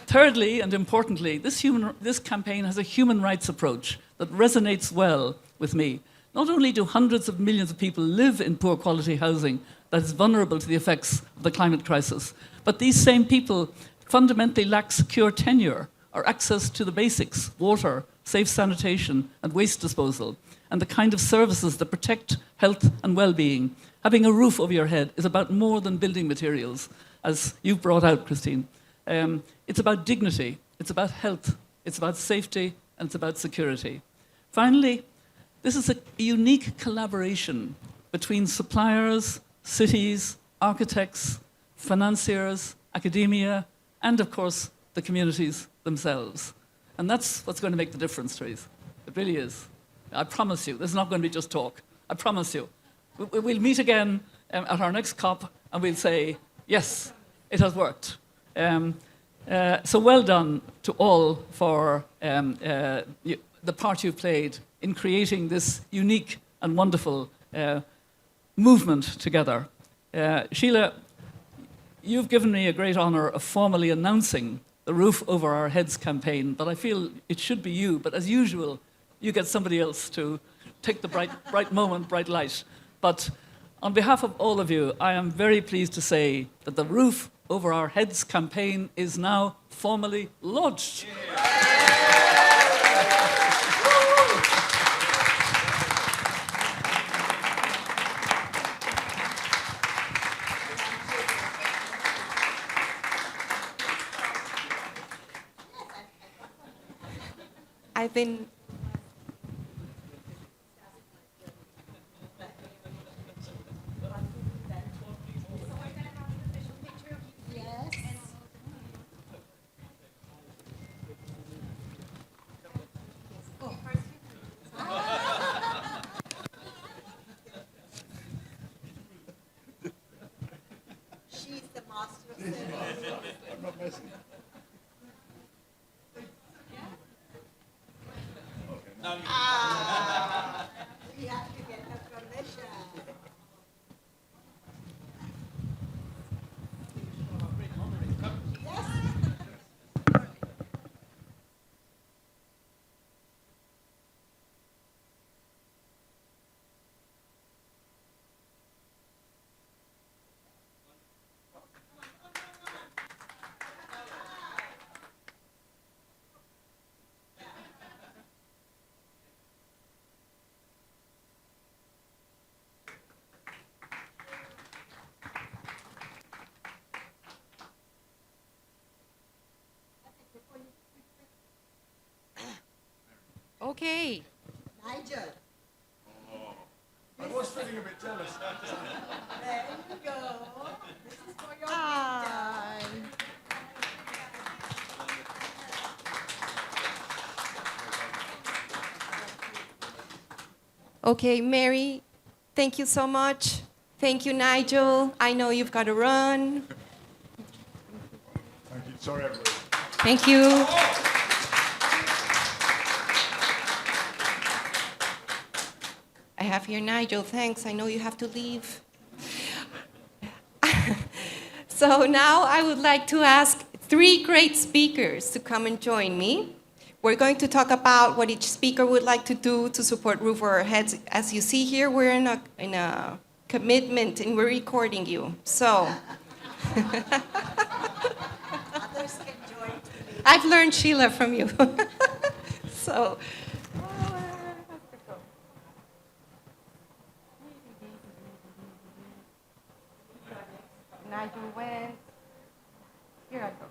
Thirdly, and importantly, this campaign has a human rights approach that resonates well with me. Not only do hundreds of millions of people live in poor quality housing that is vulnerable to the effects of the climate crisis, but these same people fundamentally lack secure tenure or access to the basics, water, safe sanitation, and waste disposal, and the kind of services that protect health and well-being. Having a roof over your head is about more than building materials, as you've brought out, Christine. It's about dignity, it's about health, it's about safety, and it's about security. Finally, this is a unique collaboration between suppliers, cities, architects, financiers, academia, and of course, the communities themselves. And that's what's going to make the difference, Therese. It really is. I promise you, this is not going to be just talk. I promise you. We'll meet again at our next COP and we'll say, yes, it has worked. So well done to all for the part you've played in creating this unique and wonderful movement together. Sheila, you've given me a great honor of formally announcing the Roof Over Our Heads campaign, but I feel it should be you. But as usual, you get somebody else to take the bright moment, bright light. But On behalf of all of you, I am very pleased to say that the Roof Over Our Heads campaign is now formally launched. I've been She's the master of ceremonies. We have to get her permission. okay. Nigel. I was feeling a bit jealous. There you go. This is for your time. Okay, Mary, thank you so much. Thank you, Nigel. I know you've got to run. Thank you. Sorry, everybody. Thank you. I have here Nigel. Thanks. I know you have to leave. So now I would like to ask 3 great speakers to come and join me. We're going to talk about what each speaker would like to do to support Roof Over Our Heads. As you see here, we're in a commitment and we're recording you. So Others can join too. I've learned, Sheila, from you. So Nigel went. Here I go.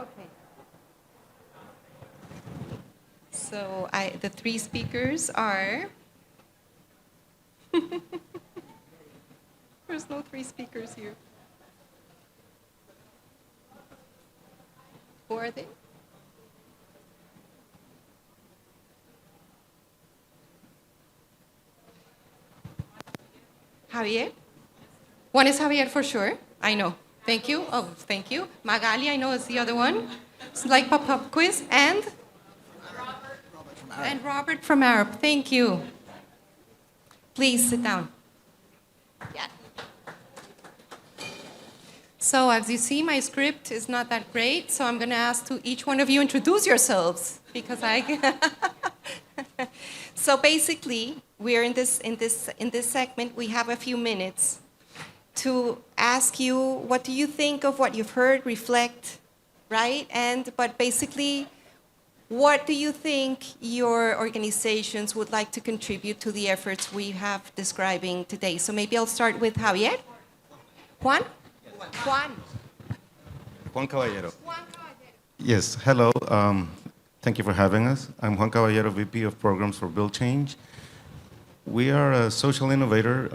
Okay. So the 3 speakers are. There's no 3 speakers here. Who are they? Javier? One is Javier for sure. I know. Thank you. Oh, thank you. Magali, I know is the other one. It's like pop-up quiz. And? Robert from Arab. Thank you. Please sit down. Yeah. So as you see, my script is not that great, so I'm going to ask to each one of you introduce yourselves because I. So basically, we're in this segment. We have a few minutes to ask you what do you think of what you've heard, reflect, right? But basically, what do you think your organizations would like to contribute to the efforts we have describing today? So maybe I'll start with Javier. Juan? Juan Caballero. Yes, hello. Thank you for having us. I'm Juan Caballero, VP of Programs for Build Change. We are a social innovator,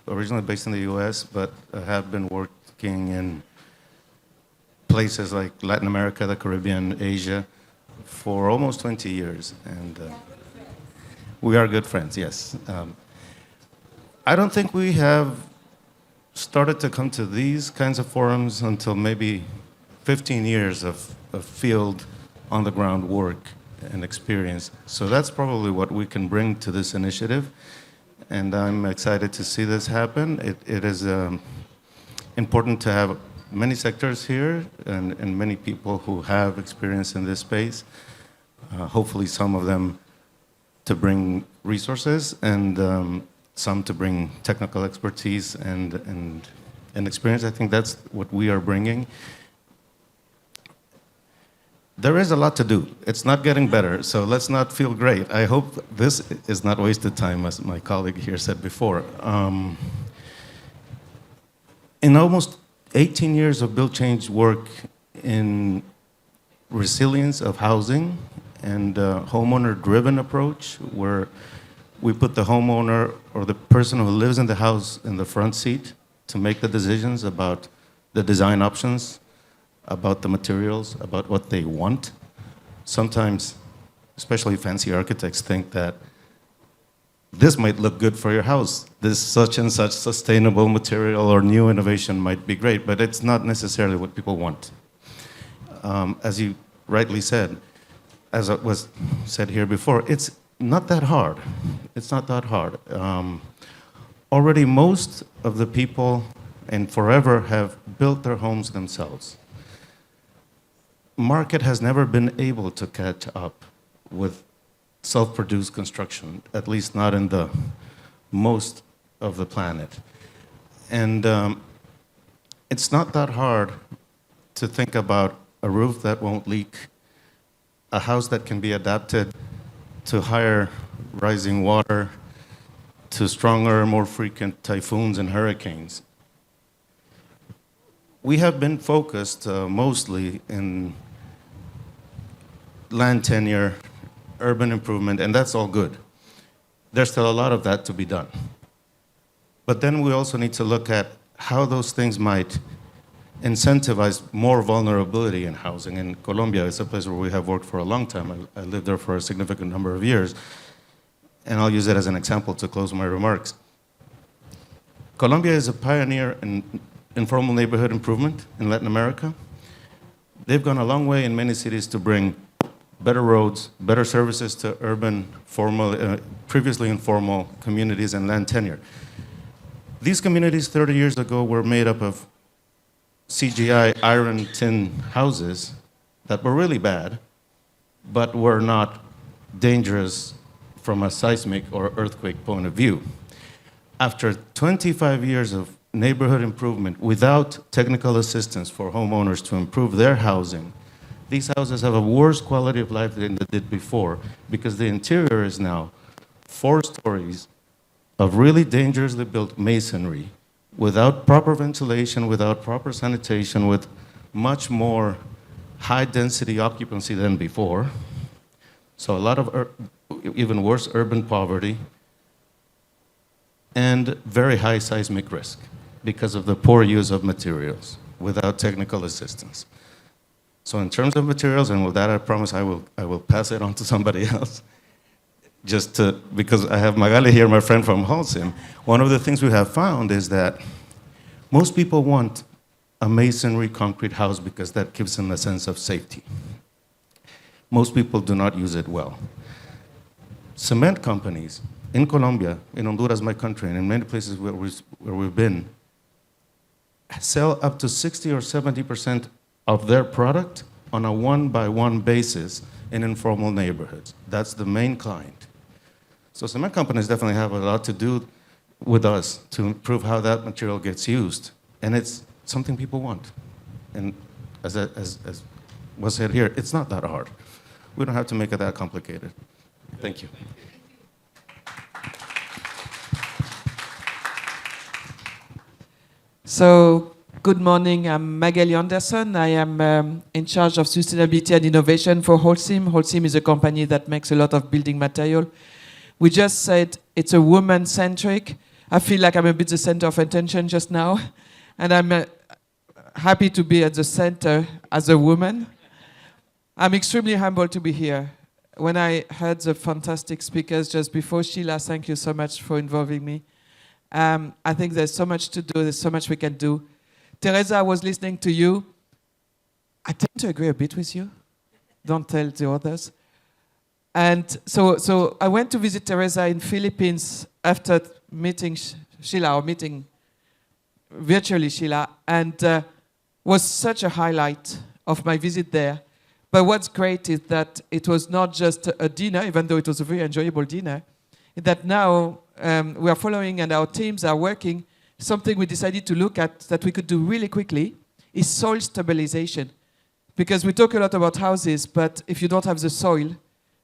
originally based in the US, but have been working in places like Latin America, the Caribbean, Asia, for almost 20 years. And we are good friends, yes. I don't think we have started to come to these kinds of forums until maybe 15 years of field on-the-ground work and experience. So that's probably what we can bring to this initiative. And I'm excited to see this happen. It is important to have many sectors here and many people who have experience in this space. Hopefully some of them to bring resources and some to bring technical expertise and experience. I think that's what we are bringing. There is a lot to do. It's not getting better, so let's not feel great. I hope this is not wasted time, as my colleague here said before. In almost 18 years of Build Change work in resilience of housing and homeowner-driven approach, where we put the homeowner or the person who lives in the house in the front seat to make the decisions about the design options, about the materials, about what they want. Sometimes, especially fancy architects, think that this might look good for your house. This such and such sustainable material or new innovation might be great, but it's not necessarily what people want. As you rightly said, as it was said here before, it's not that hard. It's not that hard. Already most of the people and forever have built their homes themselves. Market has never been able to catch up with self-produced construction, at least not in the most of the planet. And it's not that hard to think about a roof that won't leak, a house that can be adapted to higher rising water, to stronger, more frequent typhoons and hurricanes. We have been focused mostly in land tenure, urban improvement, and that's all good. There's still a lot of that to be done. But then we also need to look at how those things might incentivize more vulnerability in housing. And Colombia is a place where we have worked for a long time. I lived there for a significant number of years. And I'll use it as an example to close my remarks. Colombia is a pioneer in informal neighborhood improvement in Latin America. They've gone a long way in many cities to bring better roads, better services to urban, formal, previously informal communities and land tenure. These communities 30 years ago were made up of CGI iron tin houses that were really bad, but were not dangerous from a seismic or earthquake point of view. After 25 years of neighborhood improvement without technical assistance for homeowners to improve their housing, these houses have a worse quality of life than they did before because the interior is now 4 stories of really dangerously built masonry without proper ventilation, without proper sanitation, with much more high-density occupancy than before. So a lot of even worse urban poverty and very high seismic risk because of the poor use of materials without technical assistance. So in terms of materials, and with that I promise I will pass it on to somebody else, because I have Magali here, my friend from Holcim. One of the things we have found is that most people want a masonry concrete house because that gives them a sense of safety. Most people do not use it well. Cement companies in Colombia, in Honduras, my country, and in many places where we've been, sell up to 60 or 70% of their product on a one-by-one basis in informal neighborhoods. That's the main client. So cement companies definitely have a lot to do with us to improve how that material gets used. And it's something people want. And as was said here, it's not that hard. We don't have to make it that complicated. Thank you. So, good morning. I'm Magali Anderson. I am in charge of sustainability and innovation for Holcim. Holcim is a company that makes a lot of building material. We just said it's a woman-centric. I feel like I'm a bit the center of attention just now. And I'm happy to be at the center as a woman. I'm extremely humbled to be here. When I heard the fantastic speakers just before, Sheila, thank you so much for involving me. I think there's so much to do, there's so much we can do. Teresa, I was listening to you. I tend to agree a bit with you. Don't tell the others. And so I went to visit Teresa in Philippines after meeting Sheila, or meeting virtually Sheila, and was such a highlight of my visit there. But what's great is that it was not just a dinner, even though it was a very enjoyable dinner. that now we are following and our teams are working. Something we decided to look at that we could do really quickly is soil stabilization. Because we talk a lot about houses, but if you don't have the soil,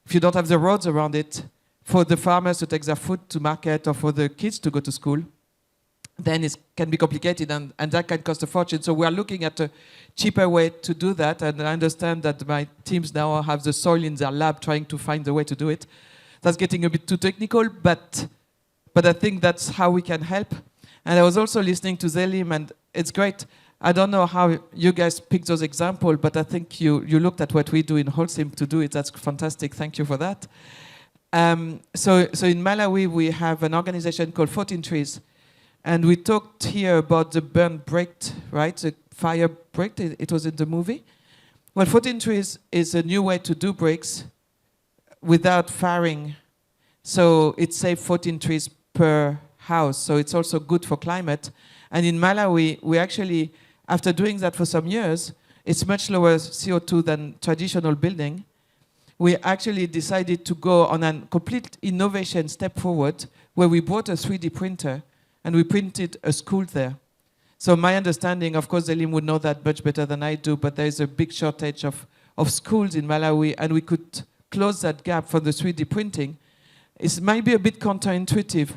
if you don't have the roads around it, for the farmers to take their food to market or for the kids to go to school, then it can be complicated and that can cost a fortune. So we are looking at a cheaper way to do that. And I understand that my teams now have the soil in their lab trying to find the way to do it. That's getting a bit too technical, but I think that's how we can help. And I was also listening to Zelim, and it's great. I don't know how you guys picked those examples, but I think you looked at what we do in Holcim to do it. That's fantastic. Thank you for that. So in Malawi, we have an organization called 14 Trees. And we talked here about the burn break, right? The fire break, it was in the movie. Well, 14 Trees is a new way to do breaks without firing. So it saves 14 trees per house. So it's also good for climate. And in Malawi, we actually, after doing that for some years, it's much lower CO2 than traditional building. We actually decided to go on a complete innovation step forward where we bought a 3D printer and we printed a school there. So my understanding, of course, Zelim would know that much better than I do, but there is a big shortage of schools in Malawi, and we could close that gap for the 3D printing. It might be a bit counterintuitive,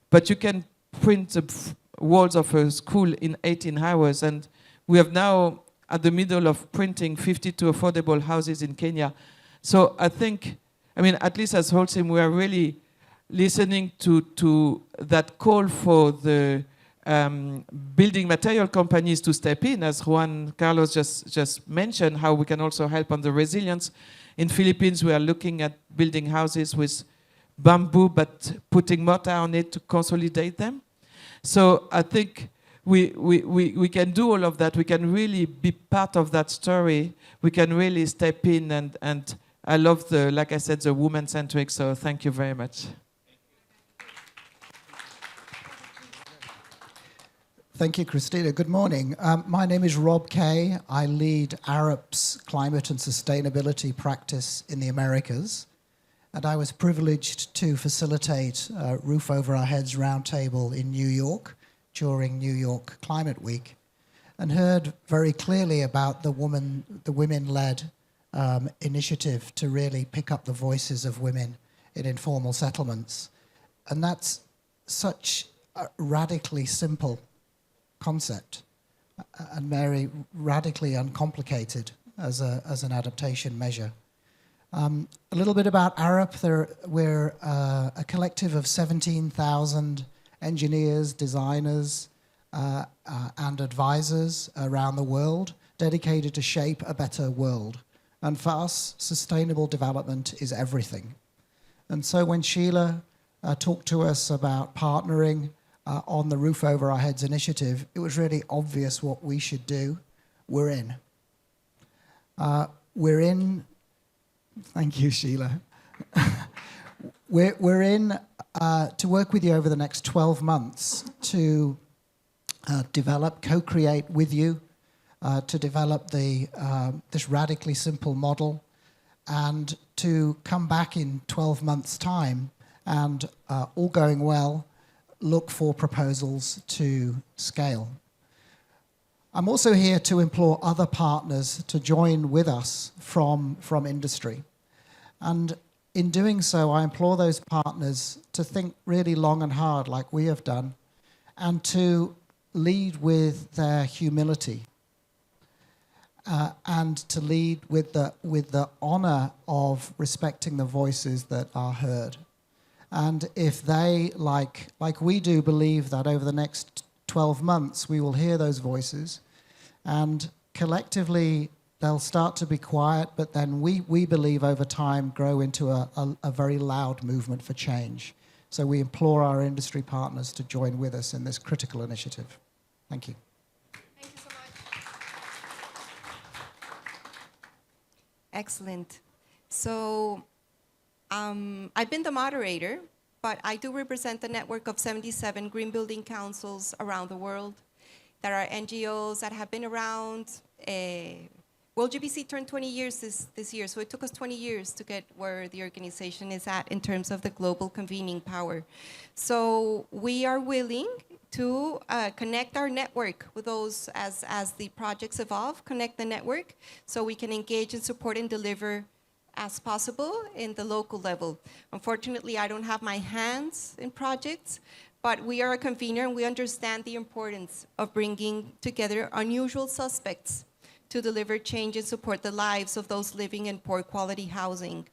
but you can print the walls of a school in 18 hours, and we have now at the middle of printing 52 affordable houses in Kenya. So I think, I mean, at least as Holcim, we are really listening to that call for the building material companies to step in, as Juan Carlos just mentioned, how we can also help on the resilience. In Philippines, we are looking at building houses with bamboo, but putting mortar on it to consolidate them. So I think we can do all of that. We can really be part of that story. We can really step in, and I love the, like I said, the woman-centric, so thank you very much. Thank you, Christina. Good morning. My name is Rob Kay. I lead Arup's climate and sustainability practice in the Americas. And I was privileged to facilitate a Roof Over Our Heads roundtable in New York during New York Climate Week, and heard very clearly about the women-led initiative to really pick up the voices of women in informal settlements. And that's such a radically simple concept and very radically uncomplicated as an adaptation measure. A little bit about Arup. We're a collective of 17,000 engineers, designers, and advisors around the world dedicated to shape a better world. And for us, sustainable development is everything. And so when Sheila talked to us about partnering on the Roof Over Our Heads initiative, it was really obvious what we should do. We're in. We're in. Thank you, Sheila. We're in to work with you over the next 12 months to develop, co-create with you, to develop this radically simple model, and to come back in 12 months' time and, all going well, look for proposals to scale. I'm also here to implore other partners to join with us from industry. And in doing so, I implore those partners to think really long and hard like we have done, and to lead with their humility, and to lead with the honor of respecting the voices that are heard. And if they, like we do, believe that over the next 12 months we will hear those voices, and collectively they'll start to be quiet, but then we believe over time grow into a very loud movement for change. So we implore our industry partners to join with us in this critical initiative. Thank you. Thank you so much. Excellent. So I've been the moderator, but I do represent the network of 77 green building councils around the world. There are NGOs that have been around World GBC turned 20 years this year, so it took us 20 years to get where the organization is at in terms of the global convening power. So we are willing to connect our network with those as the projects evolve, connect the network so we can engage and support and deliver as possible in the local level. Unfortunately, I don't have my hands in projects, but we are a convener and we understand the importance of bringing together unusual suspects to deliver change and support the lives of those living in poor quality housing.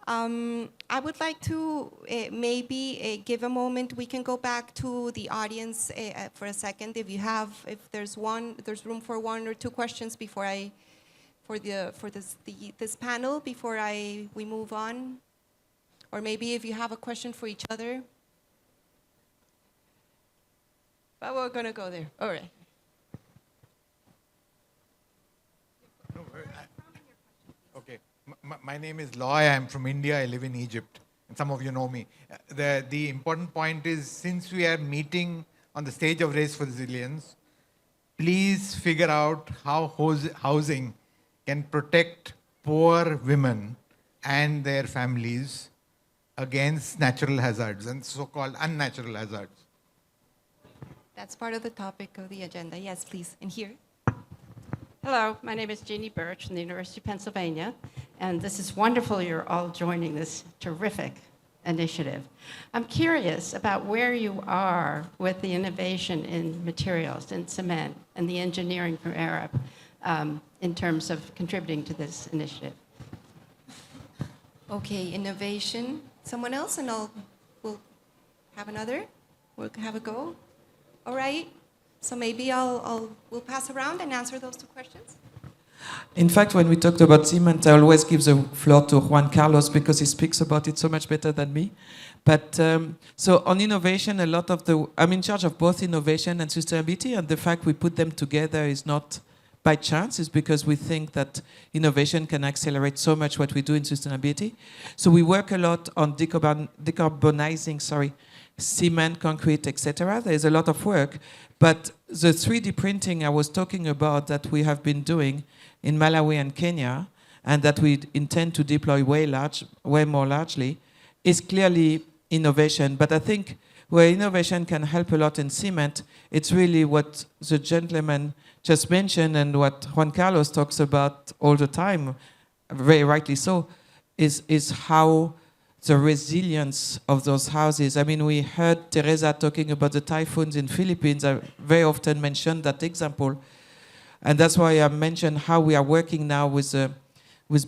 I would like to maybe give a moment. We can go back to the audience for a second. If there's room for one or two questions before this panel before we move on, or maybe if you have a question for each other. But we're gonna go there. All right. Okay, my name is Loy. I'm from India. I live in Egypt, and some of you know me. The important point is, since we are meeting on the stage of Race for Resilience, please figure out how housing can protect poor women and their families against natural hazards and so-called unnatural hazards. That's part of the topic of the agenda. Yes, please. And here. Hello, my name is Jeannie Birch from the University of Pennsylvania, and this is wonderful you're all joining this terrific initiative. I'm curious about where you are with the innovation in materials, in cement, and the engineering from Arab in terms of contributing to this initiative. Okay, innovation. Someone else, and we'll have another. We'll have a go. All right. So maybe we'll pass around and answer those two questions. In fact, when we talked about cement, I always give the floor to Juan Carlos because he speaks about it so much better than me. But so on innovation, I'm in charge of both innovation and sustainability, and the fact we put them together is not by chance, it's because we think that innovation can accelerate so much what we do in sustainability. So we work a lot on decarbonizing, cement, concrete, etc. There's a lot of work. But the 3D printing I was talking about that we have been doing in Malawi and Kenya, and that we intend to deploy way more largely, is clearly innovation. But I think where innovation can help a lot in cement, it's really what the gentleman just mentioned and what Juan Carlos talks about all the time, very rightly so, is how the resilience of those houses. I mean, we heard Teresa talking about the typhoons in Philippines. I very often mention that example. And that's why I mentioned how we are working now with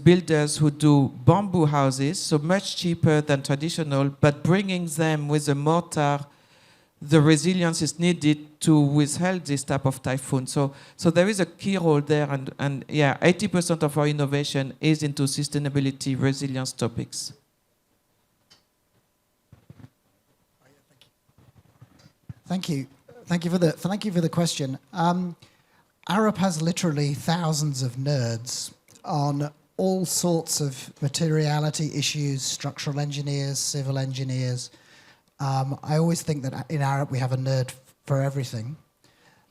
builders who do bamboo houses, so much cheaper than traditional, but bringing them with a mortar, the resilience is needed to withhold this type of typhoon. So there is a key role there, and yeah, 80% of our innovation is into sustainability resilience topics. Thank you. Thank you for the question. Arup has literally thousands of nerds on all sorts of materiality issues, structural engineers, civil engineers. I always think that in Arup we have a nerd for everything.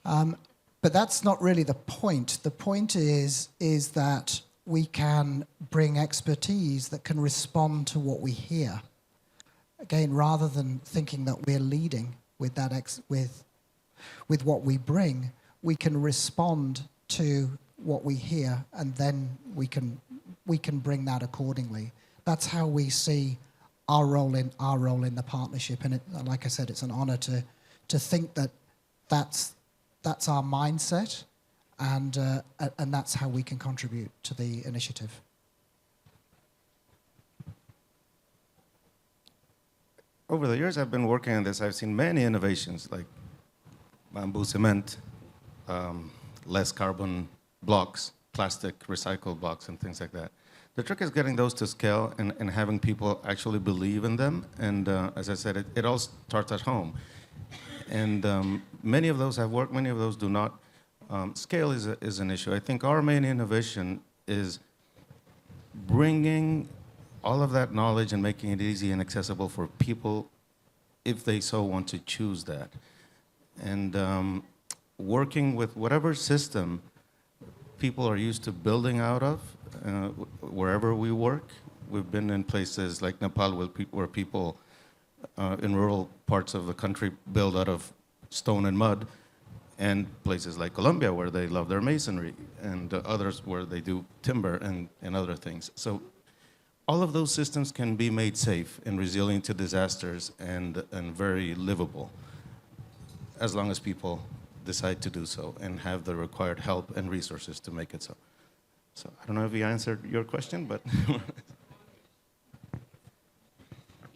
But that's not really the point. The point is that we can bring expertise that can respond to what we hear. Again, rather than thinking that we're leading with that with what we bring, we can respond to what we hear, and then we can bring that accordingly. That's how we see our role in the partnership. And like I said, it's an honor to think that that's our mindset, and that's how we can contribute to the initiative. Over the years I've been working on this, I've seen many innovations like bamboo cement, less carbon blocks, plastic recycled blocks, and things like that. The trick is getting those to scale and having people actually believe in them. And as I said, it all starts at home. And many of those have worked, many of those do not. Scale is an issue. I think our main innovation is bringing all of that knowledge and making it easy and accessible for people if they so want to choose that. And working with whatever system people are used to building out of wherever we work. We've been in places like Nepal where people in rural parts of the country build out of stone and mud, and places like Colombia where they love their masonry, and others where they do timber and other things. So all of those systems can be made safe and resilient to disasters and very livable, as long as people decide to do so and have the required help and resources to make it so. So I don't know if we answered your question, but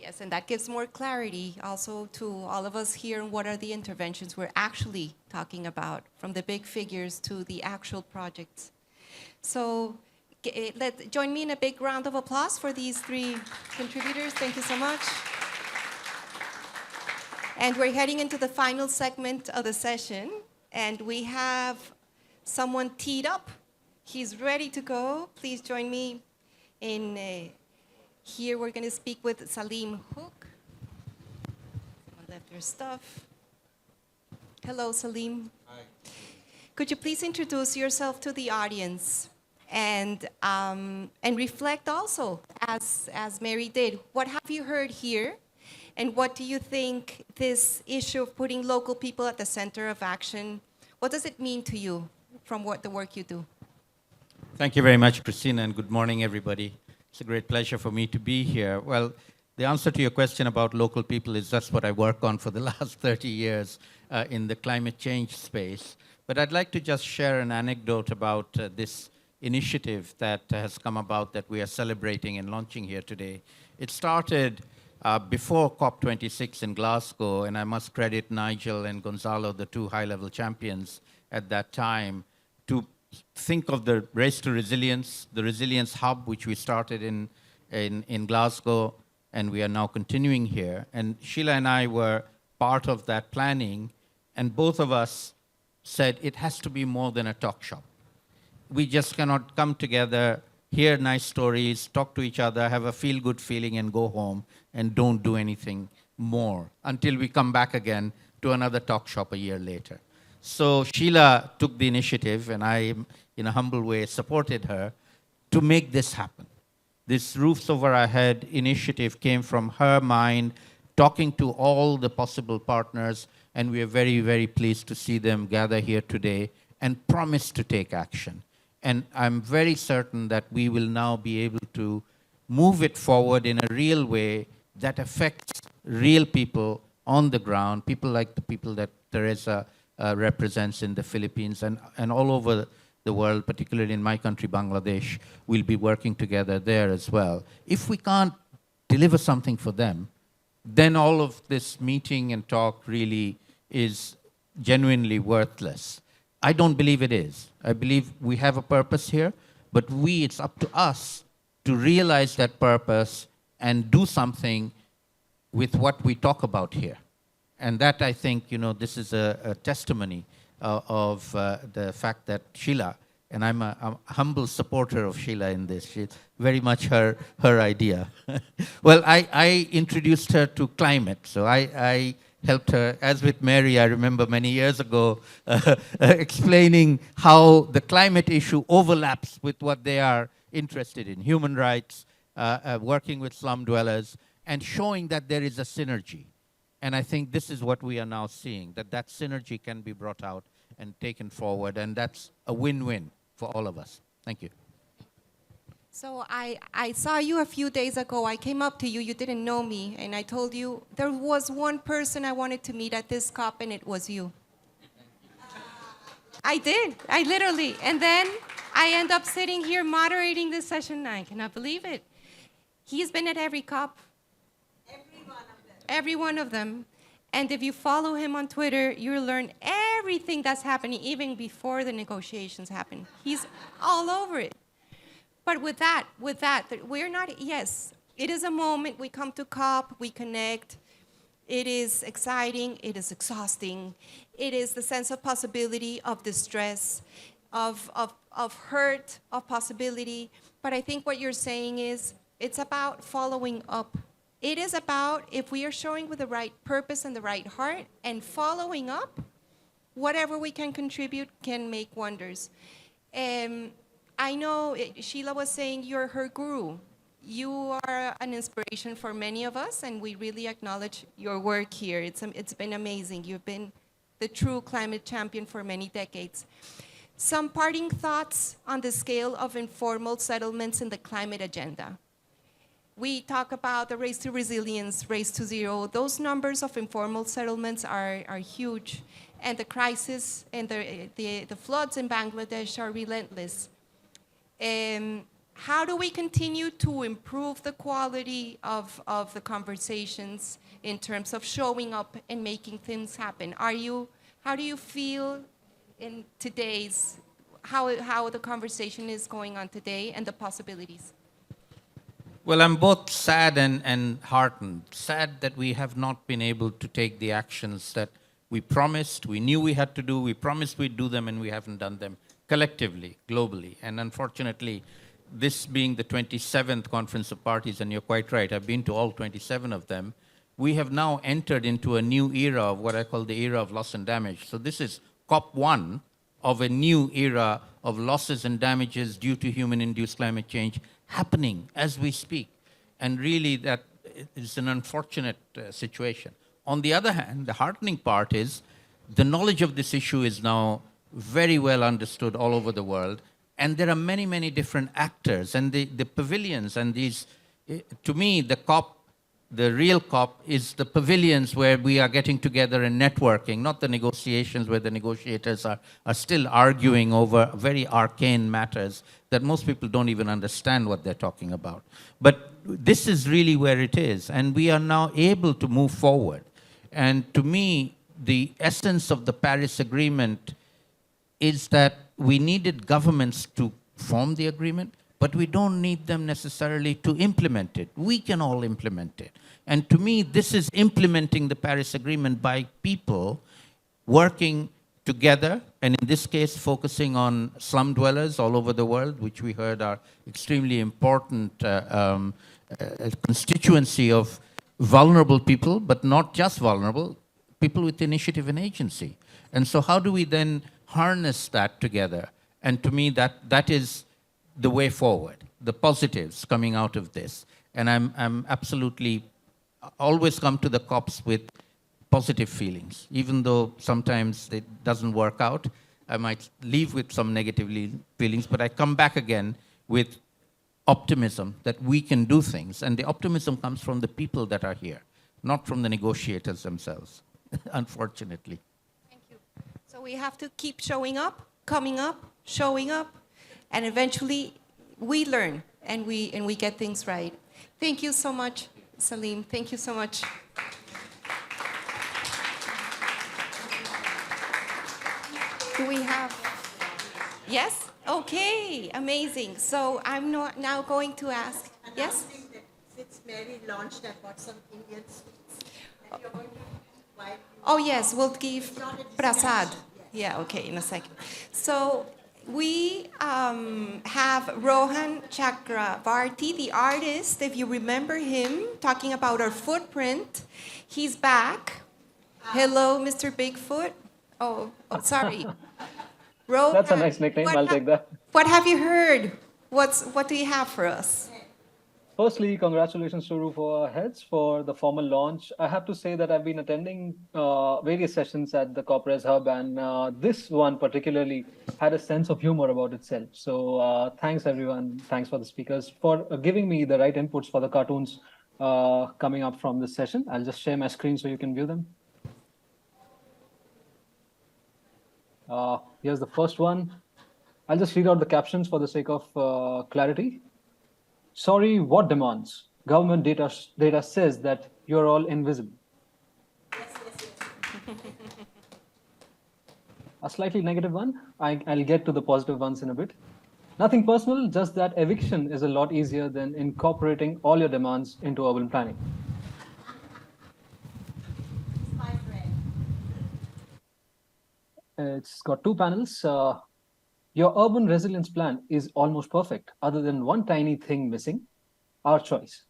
Yes, and that gives more clarity also to all of us here on what are the interventions we're actually talking about, from the big figures to the actual projects. So join me in a big round of applause for these three contributors. Thank you so much. And we're heading into the final segment of the session, and we have someone teed up. He's ready to go. Please join me in here. We're going to speak with Salim Hook. Someone left their stuff. Hello, Salim. Hi. Could you please introduce yourself to the audience and reflect also, as Mary did. What have you heard here? And what do you think this issue of putting local people at the center of action, what does it mean to you from the work you do? Thank you very much, Christina, and good morning, everybody. It's a great pleasure for me to be here. Well, the answer to your question about local people is that's what I work on for the last 30 years in the climate change space. But I'd like to just share an anecdote about this initiative that has come about that we are celebrating and launching here today. It started before COP26 in Glasgow, and I must credit Nigel and Gonzalo, the two high-level champions at that time, to think of the Race to Resilience, the Resilience Hub, which we started in Glasgow, and we are now continuing here. And Sheila and I were part of that planning, and both of us said it has to be more than a talk shop. We just cannot come together, hear nice stories, talk to each other, have a feel-good feeling, and go home, and don't do anything more until we come back again to another talk shop a year later. So Sheila took the initiative, and I, in a humble way, supported her to make this happen. This Roofs Over Our Head initiative came from her mind, talking to all the possible partners, and we are very, very pleased to see them gather here today and promise to take action. And I'm very certain that we will now be able to move it forward in a real way that affects real people on the ground, people like the people that Teresa represents in the Philippines and all over the world, particularly in my country, Bangladesh. We'll be working together there as well. If we can't deliver something for them, then all of this meeting and talk really is genuinely worthless. I don't believe it is. I believe we have a purpose here, but it's up to us to realize that purpose and do something with what we talk about here. And that, I think, this is a testimony of the fact that Sheila, and I'm a humble supporter of Sheila in this. She's very much her idea. Well, I introduced her to climate, so I helped her, as with Mary, I remember many years ago, explaining how the climate issue overlaps with what they are interested in, human rights, working with slum dwellers, and showing that there is a synergy. And I think this is what we are now seeing, that synergy can be brought out and taken forward, and that's a win-win for all of us. Thank you. So I saw you a few days ago. I came up to you. You didn't know me. And I told you there was one person I wanted to meet at this COP, and it was you. I did. I literally. And then I end up sitting here moderating this session. I cannot believe it. He's been at every COP. Every one of them. And if you follow him on Twitter, you'll learn everything that's happening, even before the negotiations happen. He's all over it. But with that, we're not, yes, it is a moment. We come to COP, we connect. It is exciting, it is exhausting. It is the sense of possibility, of distress, of hurt, of possibility. But I think what you're saying is, it's about following up. It is about, if we are showing with the right purpose and the right heart and following up, whatever we can contribute can make wonders. I know Sheila was saying you're her guru. You are an inspiration for many of us, and we really acknowledge your work here. It's been amazing. You've been the true climate champion for many decades. Some parting thoughts on the scale of informal settlements in the climate agenda. We talk about the race to resilience, race to zero. Those numbers of informal settlements are huge. And the crisis and the floods in Bangladesh are relentless. How do we continue to improve the quality of the conversations in terms of showing up and making things happen? How do you feel in today's, how the conversation is going on today and the possibilities? Well, I'm both sad and heartened. Sad that we have not been able to take the actions that we promised, we knew we had to do, we promised we'd do them, and we haven't done them collectively, globally. And unfortunately, this being the 27th Conference of Parties, and you're quite right, I've been to all 27 of them, we have now entered into a new era of what I call the era of loss and damage. So this is COP1 of a new era of losses and damages due to human-induced climate change happening as we speak. And really that is an unfortunate situation. On the other hand, the heartening part is the knowledge of this issue is now very well understood all over the world. And there are many, many different actors. And the pavilions and these, to me, the COP, the real COP is the pavilions where we are getting together and networking, not the negotiations where the negotiators are still arguing over very arcane matters that most people don't even understand what they're talking about. But this is really where it is. And we are now able to move forward. And to me, the essence of the Paris Agreement is that we needed governments to form the agreement, but we don't need them necessarily to implement it. We can all implement it. And to me, this is implementing the Paris Agreement by people working together, and in this case, focusing on slum dwellers all over the world, which we heard are extremely important constituency of vulnerable people, but not just vulnerable, people with initiative and agency. And so how do we then harness that together? And to me, that is the way forward, the positives coming out of this. And I'm absolutely, always come to the COPs with positive feelings. Even though sometimes it doesn't work out, I might leave with some negative feelings, but I come back again with optimism that we can do things. And the optimism comes from the people that are here, not from the negotiators themselves, unfortunately. Thank you. So we have to keep showing up, coming up, showing up, and eventually we learn and we get things right. Thank you so much, Salim. Thank you so much. Do we have, yes? Okay, amazing. So I'm now going to ask, yes? Since Mary launched, I've got some Indian sweets. And you're going to Oh yes, we'll give prasad. Yeah, okay, in a second. So we have Rohan Chakravarti, the artist, if you remember him, talking about our footprint. He's back. Hello, Mr. Bigfoot. Oh sorry. Rohan, That's a nice nickname. I'll take that. What have you heard? What do you have for us? Firstly, congratulations to RU4 Heads for the formal launch. I have to say that I've been attending various sessions at the CopRes Hub, and this one particularly had a sense of humor about itself. So thanks, everyone. Thanks for the speakers for giving me the right inputs for the cartoons coming up from this session. I'll just share my screen so you can view them. Here's the first one. I'll just read out the captions for the sake of clarity. Sorry, what demands? Government data says that you're all invisible. A slightly negative one. I'll get to the positive ones in a bit. Nothing personal, just that eviction is a lot easier than incorporating all your demands into urban planning. It's got two panels. Your urban resilience plan is almost perfect, other than one tiny thing missing, our choice.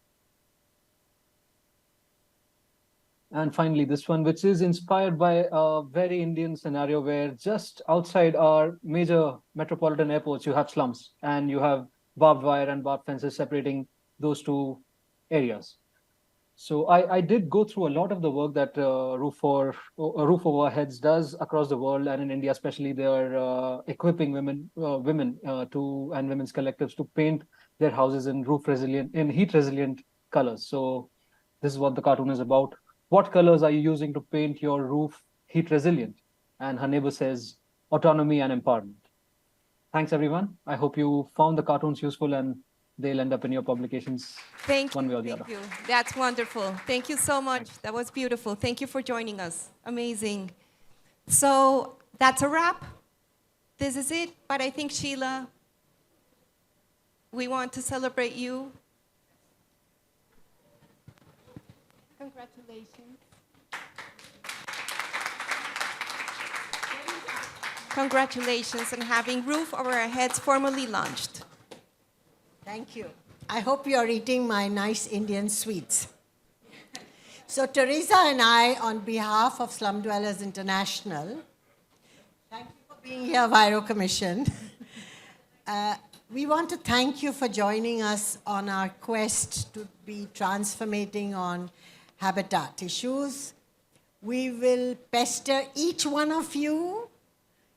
And finally, this one, which is inspired by a very Indian scenario where just outside our major metropolitan airports, you have slums and you have barbed wire and barbed fences separating those two areas. So I did go through a lot of the work that Roof Over Heads does across the world, and in India especially. They are equipping women and women's collectives to paint their houses in heat resilient colors. So this is what the cartoon is about. What colors are you using to paint your roof heat resilient? And her neighbor says autonomy and empowerment. Thanks everyone. I hope you found the cartoons useful and they'll end up in your publications one way or the other. Thank you. That's wonderful. Thank you so much. That was beautiful. Thank you for joining us. Amazing. So that's a wrap. This is it. But I think, Sheila, we want to celebrate you. Congratulations. Congratulations on having Roof Over Our Heads formally launched. Thank you. I hope you're eating my nice Indian sweets. So Teresa and I, on behalf of Slum Dwellers International, thank you for being here, Vairo Commission. We want to thank you for joining us on our quest to be transformating on habitat issues. We will pester each one of you.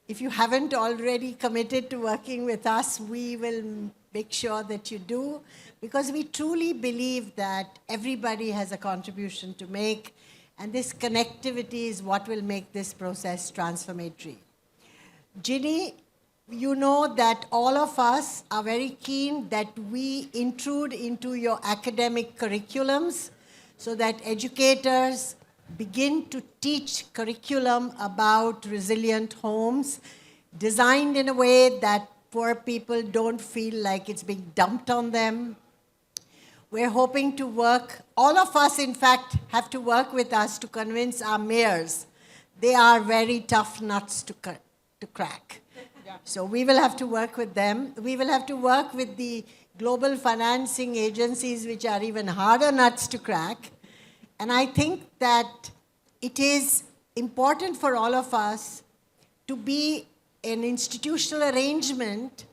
If you haven't already committed to working with us, we will make sure that you do, because we truly believe that everybody has a contribution to make, and this connectivity is what will make this process transformatory. Ginny, you know that all of us are very keen that we intrude into your academic curriculums so that educators begin to teach curriculum about resilient homes designed in a way that poor people don't feel like it's being dumped on them. We're hoping to work, all of us in fact have to work with us to convince our mayors. They are very tough nuts to crack. So we will have to work with them. We will have to work with the global financing agencies, which are even harder nuts to crack. And I think that it is important for all of us to be an institutional arrangement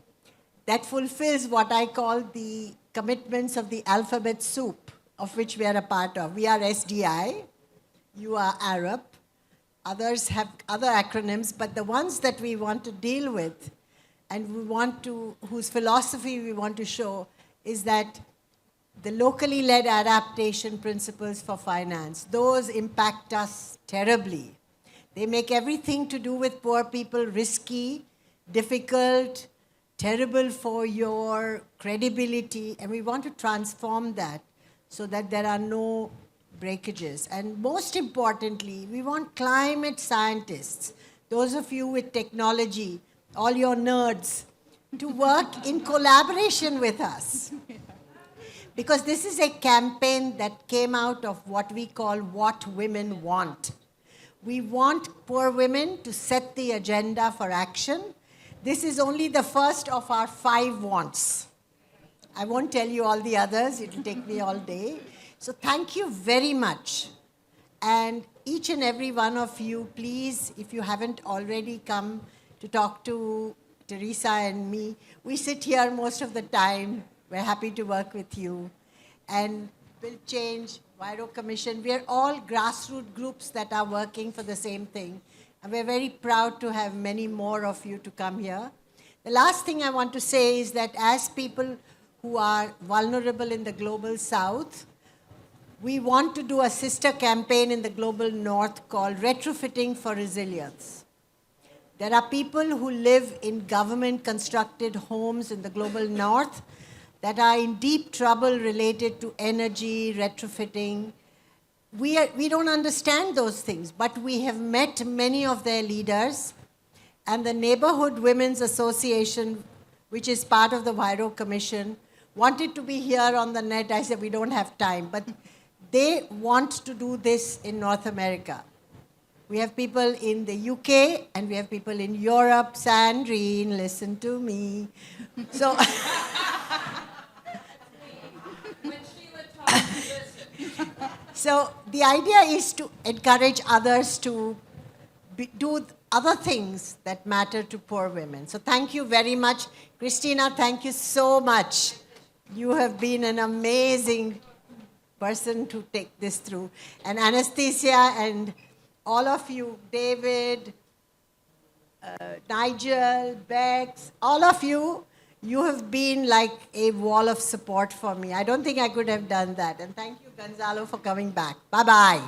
that fulfills what I call the commitments of the alphabet soup, of which we are a part of. We are SDI, you are Arab, others have other acronyms, but the ones that we want to deal with and we want to, whose philosophy we want to show, is that the locally led adaptation principles for finance, those impact us terribly. They make everything to do with poor people risky, difficult, terrible for your credibility, and we want to transform that so that there are no breakages. And most importantly, we want climate scientists, those of you with technology, all your nerds, to work in collaboration with us. Because this is a campaign that came out of what we call What Women Want. We want poor women to set the agenda for action. This is only the first of our 5 wants. I won't tell you all the others, it'll take me all day. So thank you very much. And each and every one of you, please, if you haven't already come to talk to Teresa and me, we sit here most of the time. We're happy to work with you. And Build Change, Vairo Commission, we're all grassroots groups that are working for the same thing. And we're very proud to have many more of you to come here. The last thing I want to say is that as people who are vulnerable in the global south, we want to do a sister campaign in the global north called Retrofitting for Resilience. There are people who live in government-constructed homes in the global north that are in deep trouble related to energy, retrofitting. We don't understand those things, but we have met many of their leaders, and the Neighborhood Women's Association, which is part of the Vairo Commission, wanted to be here on the net. I said, we don't have time, but they want to do this in North America. We have people in the UK, and we have people in Europe. Sandrine, listen to me. So, So the idea is to encourage others to do other things that matter to poor women. So thank you very much. Christina, thank you so much. You have been an amazing person to take this through. And Anastasia and all of you, David, Nigel, Bex, all of you, you have been like a wall of support for me. I don't think I could have done that. And thank you, Gonzalo, for coming back. Bye-bye.